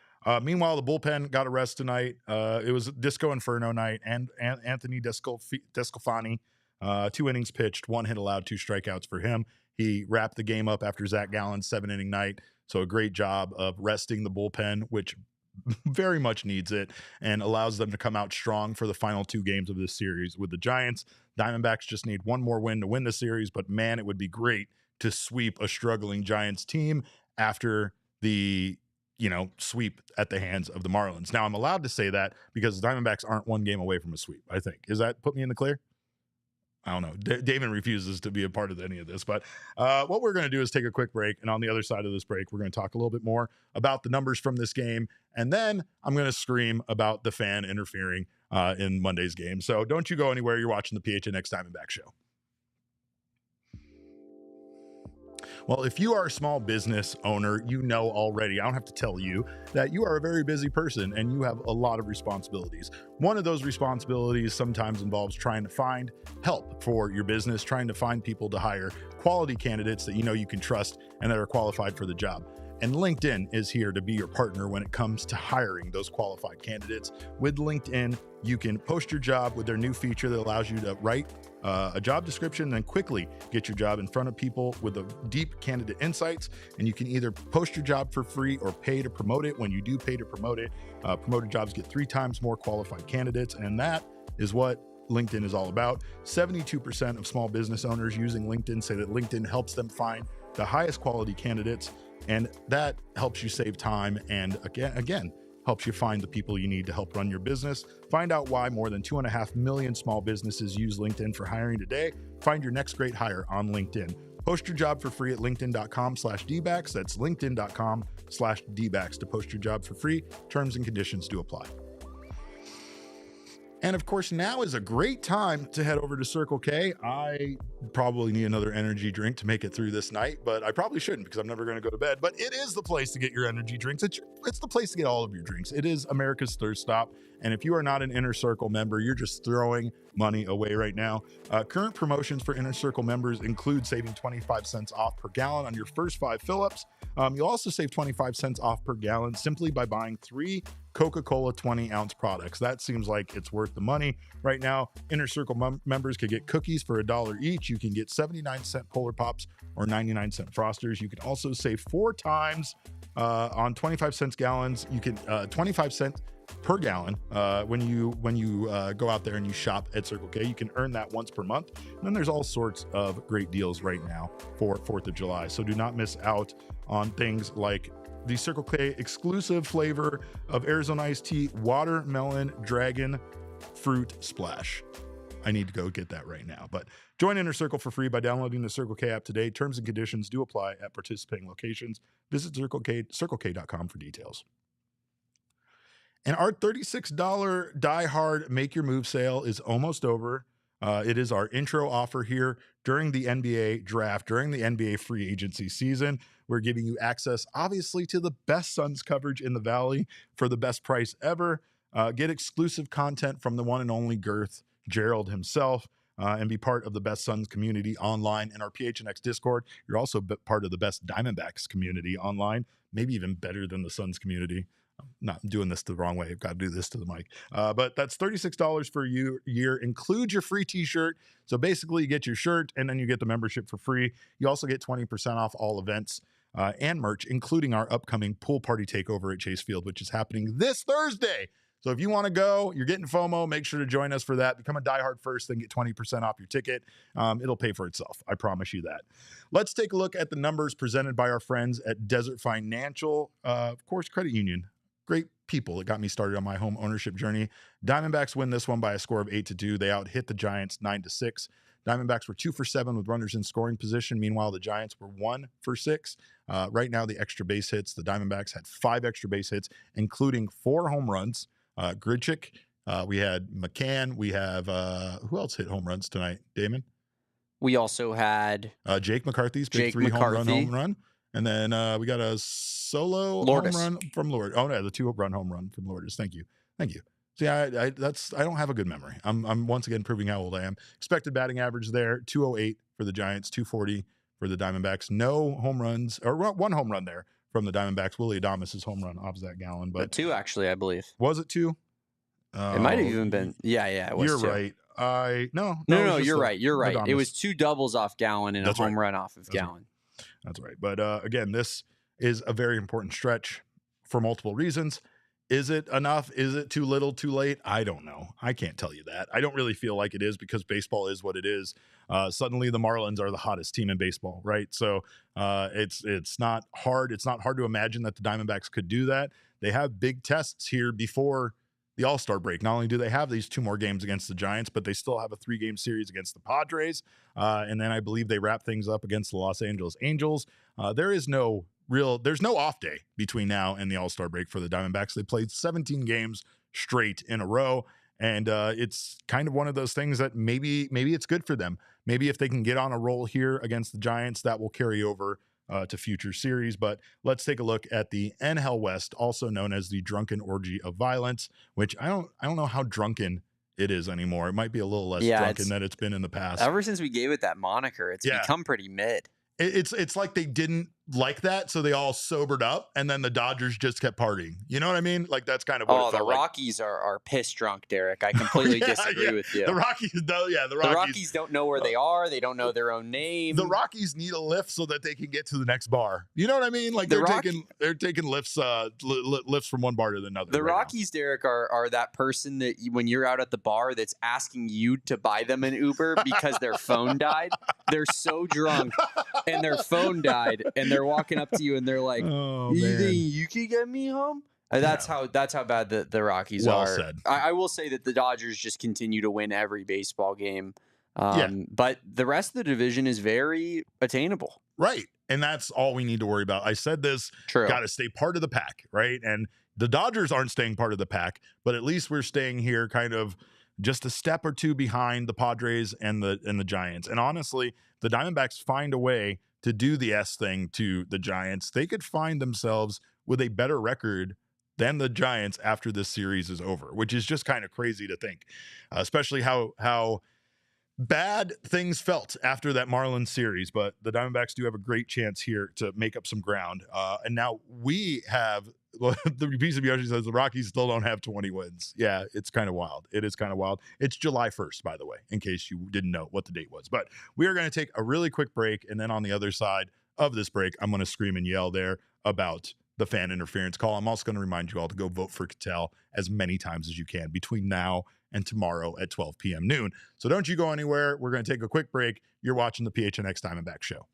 Speaker 1: Meanwhile, the bullpen got a rest tonight. It was Disco Inferno night, and Anthony Descalfani, 2 innings pitched, 1 hit allowed, 2 strikeouts for him. He wrapped the game up after Zac Gallen's 7-inning night. So a great job of resting the bullpen, which very much needs it, and allows them to come out strong for the final 2 games of this series with the Giants. Diamondbacks just need one more win to win the series, but man, it would be great to sweep a struggling Giants team after the sweep at the hands of the Marlins. Now, I'm allowed to say that because the Diamondbacks aren't 1 game away from a sweep, I think. Is that put me in the clear? I don't know. Damon refuses to be a part of any of this, but what we're going to do is take a quick break. And on the other side of this break, we're going to talk a little bit more about the numbers from this game. And then I'm going to scream about the fan interfering in Monday's game. So don't you go anywhere. You're watching the PHNX Diamondback Show. Well, if you are a small business owner, you know already, I don't have to tell you, that you are a very busy person and you have a lot of responsibilities. One of those responsibilities sometimes involves trying to find help for your business, trying to find people to hire, quality candidates that you can trust and that are qualified for the job. And LinkedIn is here to be your partner when it comes to hiring those qualified candidates. With LinkedIn, you can post your job with their new feature that allows you to write a job description and then quickly get your job in front of people with a deep candidate insights. And you can either post your job for free or pay to promote it. When you do pay to promote it, promoted jobs get 3 times more qualified candidates. And that is what LinkedIn is all about. 72% of small business owners using LinkedIn say that LinkedIn helps them find the highest quality candidates. And that helps you save time and again, helps you find the people you need to help run your business. Find out why more than 2.5 million small businesses use LinkedIn for hiring today. Find your next great hire on LinkedIn. Post your job for free at linkedin.com/Dbacks. That's linkedin.com/Dbacks to post your job for free. Terms and conditions do apply. And of course, now is a great time to head over to Circle K. I probably need another energy drink to make it through this night, but I probably shouldn't because I'm never going to go to bed. But it is the place to get your energy drinks. It's the place to get all of your drinks. It is America's thirst stop. And if you are not an Inner Circle member, you're just throwing money away right now. Current promotions for Inner Circle members include saving 25 cents off per gallon on your first 5 fill-ups. You'll also save 25 cents off per gallon simply by buying 3 Coca-Cola 20-ounce products. That seems like it's worth the money. Right now, Inner Circle members could get cookies for $1 each. You can get 79-cent Polar Pops or 99-cent Frosters. You can also save 4 times on 25 cents gallons. You can 25 cents per gallon when you go out there and you shop at Circle K. You can earn that once per month. And then there's all sorts of great deals right now for 4th of July. So do not miss out on things like the Circle K exclusive flavor of Arizona iced tea, watermelon dragon fruit splash. I need to go get that right now. But join Inner Circle for free by downloading the Circle K app today. Terms and conditions do apply at participating locations. Visit CircleK.com for details. And our $36 Die Hard Make Your Move sale is almost over. It is our intro offer here during the NBA draft, during the NBA free agency season. We're giving you access, obviously, to the best Suns coverage in the Valley for the best price ever. Get exclusive content from the one and only Girth Gerald himself, and be part of the best Suns community online in our PHNX Discord. You're also part of the best Diamondbacks community online, maybe even better than the Suns community. I'm not doing this the wrong way. I've got to do this to the mic. But that's $36 for a year. Include your free t-shirt. So basically you get your shirt and then you get the membership for free. You also get 20% off all events and merch, including our upcoming pool party takeover at Chase Field, which is happening this Thursday. So if you want to go, you're getting FOMO, make sure to join us for that. Become a diehard first, then get 20% off your ticket. It'll pay for itself. I promise you that. Let's take a look at the numbers presented by our friends at Desert Financial, of course, credit union. Great people that got me started on my home ownership journey. Diamondbacks win this one by a score of 8-2. They out-hit the Giants 9-6. Diamondbacks were 2 for 7 with runners in scoring position. Meanwhile, the Giants were 1 for 6. Right now, the extra base hits. The Diamondbacks had 5 extra base hits, including 4 home runs. Grichuk. We had McCann. We have who else hit home runs tonight? Damon.
Speaker 2: We also had
Speaker 1: Jake McCarthy's big home run. And then we got a solo
Speaker 2: Lourdes.
Speaker 1: home run from Lourdes. Oh, no, the 2-run home run from Lourdes. Thank you. See, I don't have a good memory. I'm once again proving how old I am. Expected batting average there, 208 for the Giants, 240 for the Diamondbacks. No home runs, or one home run there from the Diamondbacks. Willie Adames' home run off Zac Gallen. But
Speaker 2: 2, actually, I believe.
Speaker 1: Was it 2?
Speaker 2: It might have even been. Yeah, it was.
Speaker 1: You're
Speaker 2: 2.
Speaker 1: right. No,
Speaker 2: you're right.
Speaker 1: Adames.
Speaker 2: It was 2 doubles off Gallen and a home run off of Gallen.
Speaker 1: That's right. But again, this is a very important stretch for multiple reasons. Is it enough? Is it too little, too late? I don't know. I can't tell you that. I don't really feel like it is, because baseball is what it is. Suddenly the Marlins are the hottest team in baseball, right? So it's not hard. It's not hard to imagine that the Diamondbacks could do that. They have big tests here before the All-Star break. Not only do they have these 2 more games against the Giants, but they still have a 3-game series against the Padres. And then I believe they wrap things up against the Los Angeles Angels. There's no off day between now and the All-Star break for the Diamondbacks. They played 17 games straight in a row. And it's kind of one of those things that maybe it's good for them. Maybe if they can get on a roll here against the Giants, that will carry over to future series. But let's take a look at the NL West, also known as the drunken orgy of violence, which I don't know how drunken it is anymore. It might be a little less drunken than it's been in the past.
Speaker 2: Ever since we gave it that moniker, it's become pretty mid.
Speaker 1: It's like they didn't like that, so they all sobered up, and then the Dodgers just kept partying. You know what I mean? Like, that's kind of what it felt like.
Speaker 2: Rockies are piss drunk, Derek. I completely disagree with you.
Speaker 1: The Rockies
Speaker 2: don't know where they are. They don't know their own name.
Speaker 1: The Rockies need a lift so that they can get to the next bar. You know what I mean? Like, they're taking lifts lifts from one bar to another.
Speaker 2: The Rockies, Derek, are that person that when you're out at the bar that's asking you to buy them an Uber because their phone died. They're so drunk and their phone died, and they're walking up to you and they're like, you can get me home? That's how bad the Rockies are.
Speaker 1: Said.
Speaker 2: I will say that the Dodgers just continue to win every baseball game. But the rest of the division is very attainable.
Speaker 1: Right. And that's all we need to worry about. I said this, got to stay part of the pack, right? And the Dodgers aren't staying part of the pack, but at least we're staying here kind of just a step or 2 behind the Padres and the Giants. And honestly, the Diamondbacks find a way to do the S thing to the Giants. They could find themselves with a better record than the Giants after this series is over, which is just kind of crazy to think, especially how bad things felt after that Marlins series. But the Diamondbacks do have a great chance here to make up some ground. And now we have, the piece of Yoshi says the Rockies still don't have 20 wins. Yeah, it's kind of wild. It is kind of wild. It's July 1st, by the way, in case you didn't know what the date was. But we are going to take a really quick break. And then on the other side of this break, I'm going to scream and yell there about the fan interference call. I'm also going to remind you all to go vote for Cattell as many times as you can between now and tomorrow at 12 p.m. noon. So don't you go anywhere. We're going to take a quick break. You're watching the PHNX Diamondbacks show.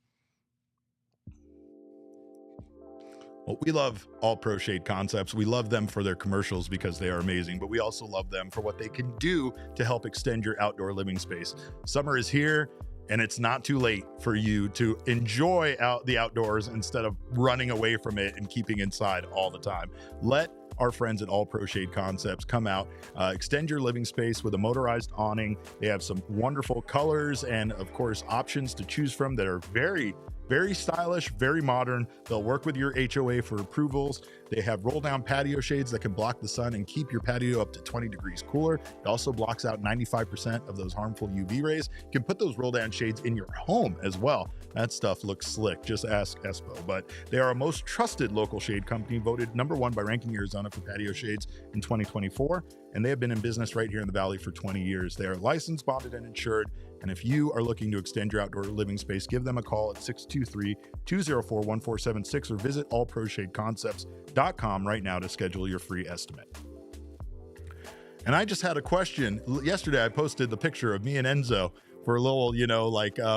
Speaker 1: Well, we love All Pro Shade Concepts. We love them for their commercials because they are amazing, but we also love them for what they can do to help extend your outdoor living space. Summer is here, and it's not too late for you to enjoy the outdoors instead of running away from it and keeping inside all the time. Let our friends at All Pro Shade Concepts come out, extend your living space with a motorized awning. They have some wonderful colors and, of course, options to choose from that are very, very stylish, very modern. They'll work with your HOA for approvals. They have roll-down patio shades that can block the sun and keep your patio up to 20 degrees cooler. It also blocks out 95% of those harmful UV rays. You can put those roll-down shades in your home as well. That stuff looks slick. Just ask Espo. But they are a most trusted local shade company, voted #1 by Ranking Arizona for patio shades in 2024. And they have been in business right here in the Valley for 20 years. They are licensed, bonded, and insured. And if you are looking to extend your outdoor living space, give them a call at 623-204-1476 or visit allproshadeconcepts.com right now to schedule your free estimate. And I just had a question. Yesterday, I posted the picture of me and Enzo for a little,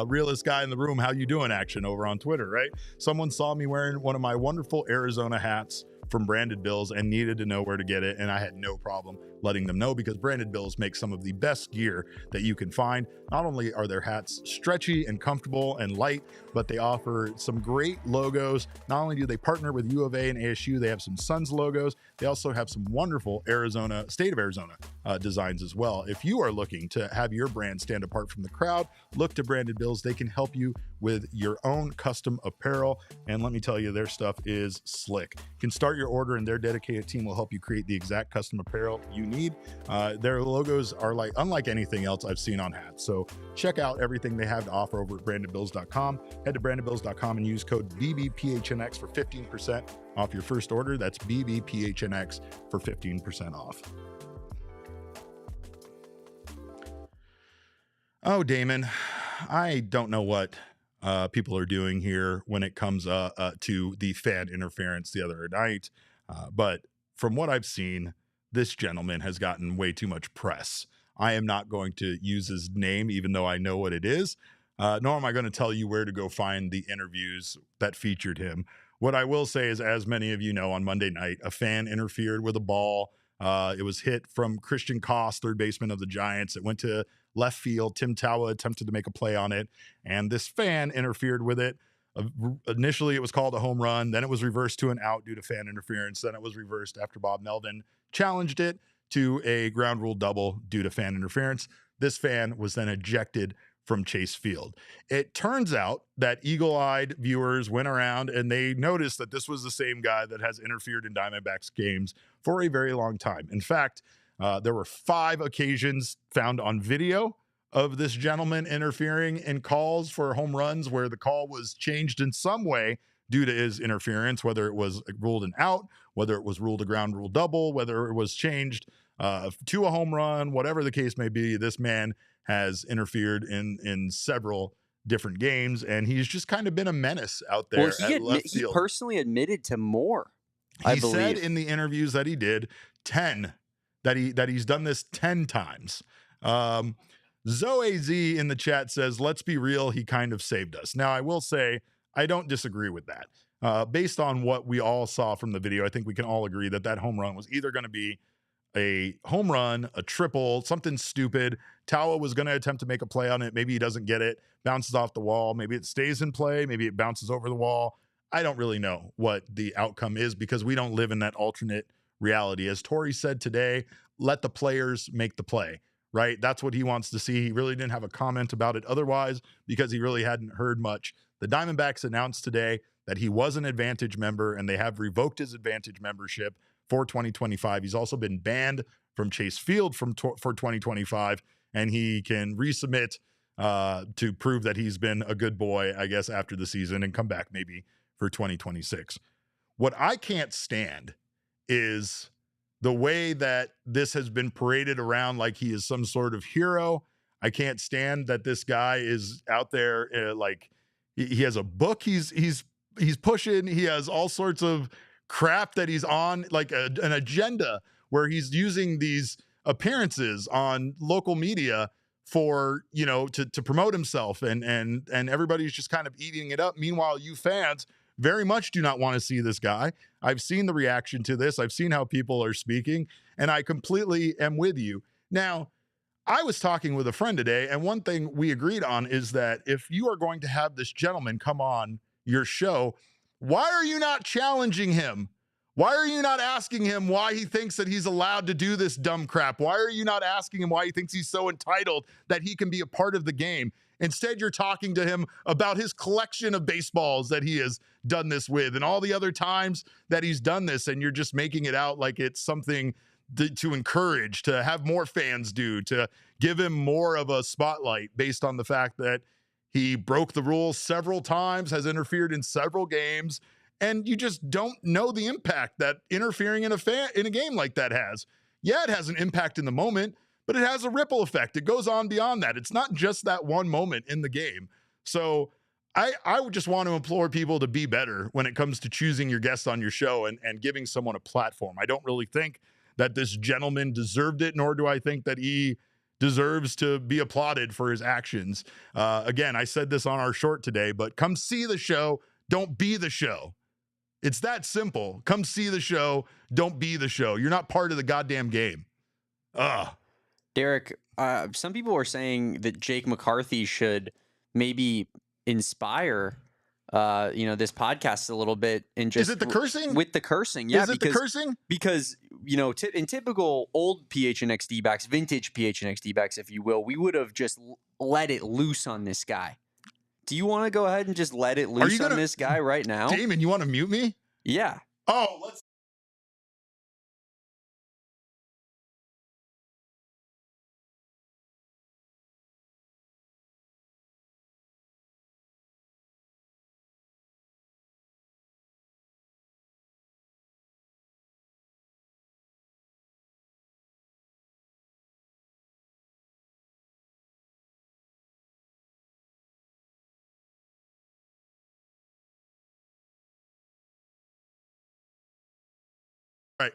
Speaker 1: realest guy in the room, how you doing action over on Twitter, right? Someone saw me wearing one of my wonderful Arizona hats from Branded Bills and needed to know where to get it. And I had no problem letting them know, because Branded Bills make some of the best gear that you can find. Not only are their hats stretchy and comfortable and light, but they offer some great logos. Not only do they partner with U of A and ASU, they have some Suns logos. They also have some wonderful state of Arizona designs as well. If you are looking to have your brand stand apart from the crowd, look to Branded Bills. They can help you with your own custom apparel. And let me tell you, their stuff is slick. You can start your order and their dedicated team will help you create the exact custom apparel you need. Their logos are unlike anything else I've seen on hats. So check out everything they have to offer over at brandedbills.com. Head to brandedbills.com and use code BBPHNX for 15% off your first order. That's BBPHNX for 15% off. Oh, Damon, I don't know what people are doing here when it comes to the fan interference the other night. But from what I've seen, this gentleman has gotten way too much press. I am not going to use his name, even though I know what it is. Nor am I going to tell you where to go find the interviews that featured him. What I will say is, as many of you know, on Monday night, a fan interfered with a ball. It was hit from Christian Koss, third baseman of the Giants. It went to left field. Tim Tawa attempted to make a play on it, and this fan interfered with it. Initially, it was called a home run. Then it was reversed to an out due to fan interference. Then it was reversed after Bob Melvin challenged it to a ground rule double due to fan interference. This fan was then ejected from Chase Field. It turns out that eagle-eyed viewers went around and they noticed that this was the same guy that has interfered in Diamondbacks games for a very long time. In fact, there were 5 occasions found on video of this gentleman interfering in calls for home runs where the call was changed in some way due to his interference, whether it was ruled an out, whether it was ruled a ground rule double, whether it was changed to a home run, whatever the case may be. This man has interfered in several different games, and he's just kind of been a menace out there at left field.
Speaker 2: He personally admitted to more, I believe.
Speaker 1: He said in the interviews that he did 10, that he's done this 10 times. Zoe Z in the chat says, let's be real, he kind of saved us. Now, I will say, I don't disagree with that. Based on what we all saw from the video, I think we can all agree that that home run was either going to be a home run, a triple, something stupid. Tawa was going to attempt to make a play on it. Maybe he doesn't get it, bounces off the wall. Maybe it stays in play. Maybe it bounces over the wall. I don't really know what the outcome is because we don't live in that alternate reality. As Torrey said today, let the players make the play, right? That's what he wants to see. He really didn't have a comment about it otherwise because he really hadn't heard much. The Diamondbacks announced today that he was an Advantage member and they have revoked his Advantage membership for 2025. He's also been banned from Chase Field for 2025, and he can resubmit to prove that he's been a good boy, I guess, after the season and come back maybe for 2026. What I can't stand is the way that this has been paraded around like he is some sort of hero. I can't stand that this guy is out there like he has a book he's pushing. He has all sorts of crap that he's on, like an agenda where he's using these appearances on local media for, you know, to promote himself, and everybody's just kind of eating it up. Meanwhile, you fans very much do not want to see this guy. I've seen the reaction to this. I've seen how people are speaking, and I completely am with you. Now, I was talking with a friend today, and one thing we agreed on is that if you are going to have this gentleman come on your show, why are you not challenging him? Why are you not asking him why he thinks that he's allowed to do this dumb crap? Why are you not asking him why he thinks he's so entitled that he can be a part of the game? Instead, you're talking to him about his collection of baseballs that he has done this with and all the other times that he's done this, and you're just making it out like it's something to encourage, to have more fans do, to give him more of a spotlight based on the fact that he broke the rules several times, has interfered in several games, and you just don't know the impact that interfering in a game like that has. Yeah, it has an impact in the moment, but it has a ripple effect. It goes on beyond that. It's not just that one moment in the game. So I would just want to implore people to be better when it comes to choosing your guests on your show and giving someone a platform. I don't really think that this gentleman deserved it, nor do I think that he deserves to be applauded for his actions. Again, I said this on our short today, but come see the show. Don't be the show. It's that simple. Come see the show. Don't be the show. You're not part of the goddamn game.
Speaker 2: Derek, some people were saying that Jake McCarthy should maybe inspire this podcast a little bit, and just
Speaker 1: is it the cursing?
Speaker 2: With the cursing, yeah.
Speaker 1: Is it the cursing?
Speaker 2: Because in typical old PHNX Dbacks, vintage PHNX Dbacks, if you will, we would have just let it loose on this guy. Do you want to go ahead and just let it loose on this guy right now?
Speaker 1: Damon, you want to mute me?
Speaker 2: Yeah.
Speaker 1: Oh, let's. All right.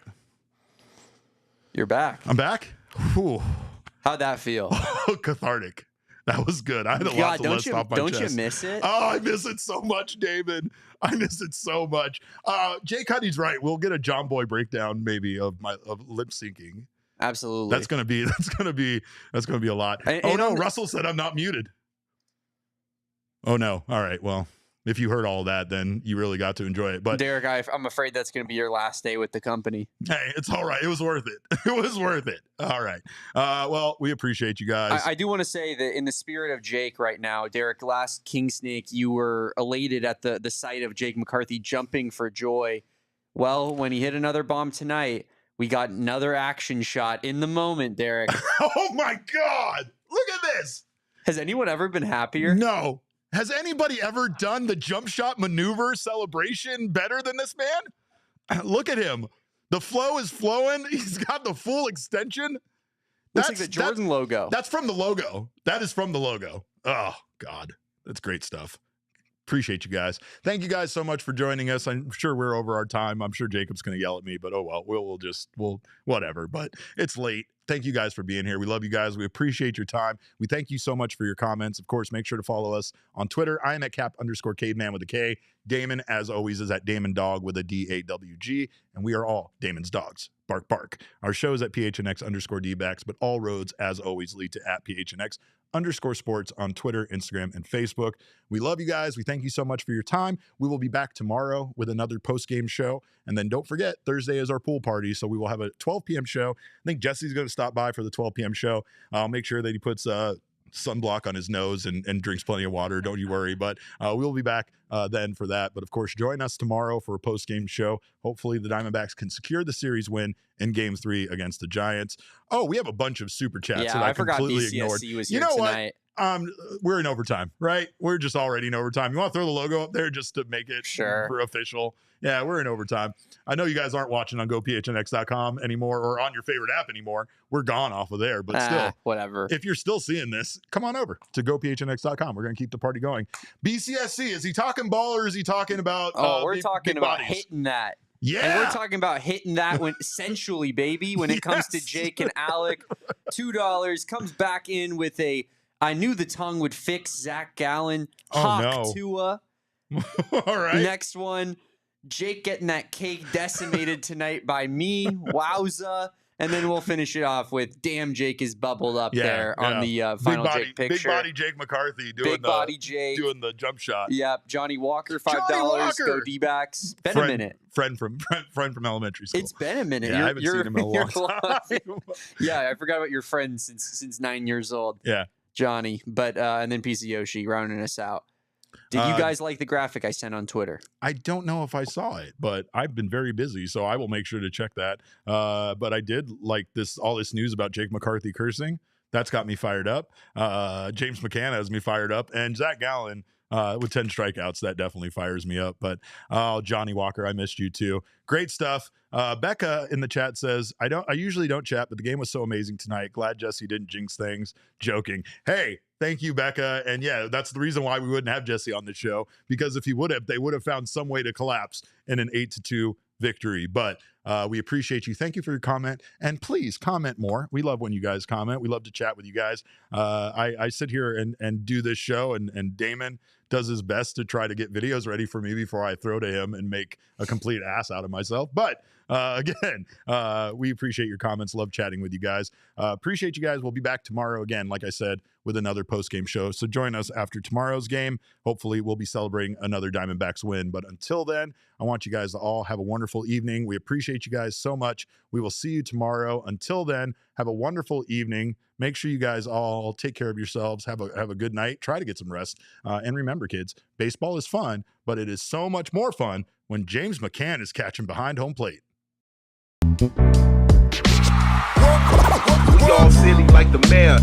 Speaker 2: You're back.
Speaker 1: I'm back. Whew.
Speaker 2: How'd that feel?
Speaker 1: Cathartic. That was good. I had a lot to list off my chest.
Speaker 2: Don't you miss it?
Speaker 1: Oh, I miss it so much, Damon. I miss it so much. Jay Cuddy's right. We'll get a John Boy breakdown maybe of lip syncing.
Speaker 2: Absolutely.
Speaker 1: That's gonna be a lot. Russell said I'm not muted. Oh no. All right. Well, if you heard all that, then you really got to enjoy it. But
Speaker 2: Derek, I'm afraid that's going to be your last day with the company.
Speaker 1: Hey, it's all right. It was worth it. It was worth it. All right. Well, we appreciate you guys.
Speaker 2: I do want to say that in the spirit of Jake right now, Derek, last King Snake, you were elated at the sight of Jake McCarthy jumping for joy. Well, when he hit another bomb tonight, we got another action shot in the moment, Derek.
Speaker 1: Oh my God. Look at this.
Speaker 2: Has anyone ever been happier?
Speaker 1: No. Has anybody ever done the jump shot maneuver celebration better than this man? Look at him. The flow is flowing. He's got the full extension.
Speaker 2: Looks like the Jordan logo.
Speaker 1: That's from the logo. That is from the logo. Oh, God. That's great stuff. Appreciate you guys. Thank you guys so much for joining us. I'm sure we're over our time. I'm sure Jacob's going to yell at me, but oh well, we'll whatever. But it's late. Thank you guys for being here. We love you guys. We appreciate your time. We thank you so much for your comments. Of course, make sure to follow us on Twitter. I am at cap_caveman with a K. Damon, as always, is at Damon Dog with a DAWG. And we are all Damon's dogs. Bark, bark. Our show is at PHNX_Dbacks, but all roads, as always, lead to at PHNX_sports on Twitter, Instagram, and Facebook. We love you guys. We thank you so much for your time. We will be back tomorrow with another post-game show. And then don't forget, Thursday is our pool party. So we will have a 12 p.m. show. I think Jesse's going to stop by for the 12 p.m. show. I'll make sure that he puts sunblock on his nose and drinks plenty of water. Don't you worry. But we'll be back then for that. But of course, join us tomorrow for a post-game show. Hopefully the Diamondbacks can secure the series win in Game 3 against the Giants. Oh, we have a bunch of super chats that I completely ignored.
Speaker 2: Was here tonight.
Speaker 1: We're in overtime, right? We're just already in overtime. You want to throw the logo up there just to make it for official? Yeah, we're in overtime. I know you guys aren't watching on GoPHNX.com anymore or on your favorite app anymore. We're gone off of there, but still,
Speaker 2: whatever.
Speaker 1: If you're still seeing this, come on over to GoPHNX.com. We're going to keep the party going. BCSC, is he talking ball or is he talking about?
Speaker 2: We're talking about hitting that.
Speaker 1: Yeah.
Speaker 2: And we're talking about hitting that sensually, baby, when it comes to Jake and Alec. $2 comes back in with I knew the tongue would fix Zac Gallen. Hawk Tua.
Speaker 1: All right.
Speaker 2: Next one, Jake getting that cake decimated tonight by me. Wowza. And then we'll finish it off with damn Jake is bubbled up there on the final Jake picture.
Speaker 1: Big body Jake McCarthy doing the jump shot.
Speaker 2: Yep. Johnny Walker, $5. Go Dbacks. Been a minute.
Speaker 1: Friend from elementary school.
Speaker 2: It's been a minute.
Speaker 1: Yeah, I haven't seen him in a long time.
Speaker 2: Yeah, I forgot about your friend since 9 years old.
Speaker 1: Yeah.
Speaker 2: Johnny. But and then PC Yoshi rounding us out. Did you guys like the graphic I sent on Twitter?
Speaker 1: I don't know if I saw it, but I've been very busy, so I will make sure to check that. But I did like all this news about Jake McCarthy cursing. That's got me fired up. James McCann has me fired up. And Zac Gallen with 10 strikeouts, that definitely fires me up. But Johnny Walker, I missed you too. Great stuff. Becca in the chat says, I usually don't chat, but the game was so amazing tonight. Glad Jesse didn't jinx things. Joking. Hey, thank you, Becca. And yeah, that's the reason why we wouldn't have Jesse on the show, because if he would have, they would have found some way to collapse in an 8-2 victory. But we appreciate you. Thank you for your comment. And please comment more. We love when you guys comment. We love to chat with you guys. I sit here and do this show, and Damon does his best to try to get videos ready for me before I throw to him and make a complete ass out of myself. But again, we appreciate your comments. Love chatting with you guys. Appreciate you guys. We'll be back tomorrow again, like I said, with another post-game show. So join us after tomorrow's game. Hopefully we'll be celebrating another Diamondbacks win. But until then, I want you guys to all have a wonderful evening. We appreciate you guys so much. We will see you tomorrow. Until then, have a wonderful evening. Make sure you guys all take care of yourselves. Have a good night. Try to get some rest. And remember, kids, baseball is fun, but it is so much more fun when James McCann is catching behind home plate.
Speaker 7: We all silly like the mayor.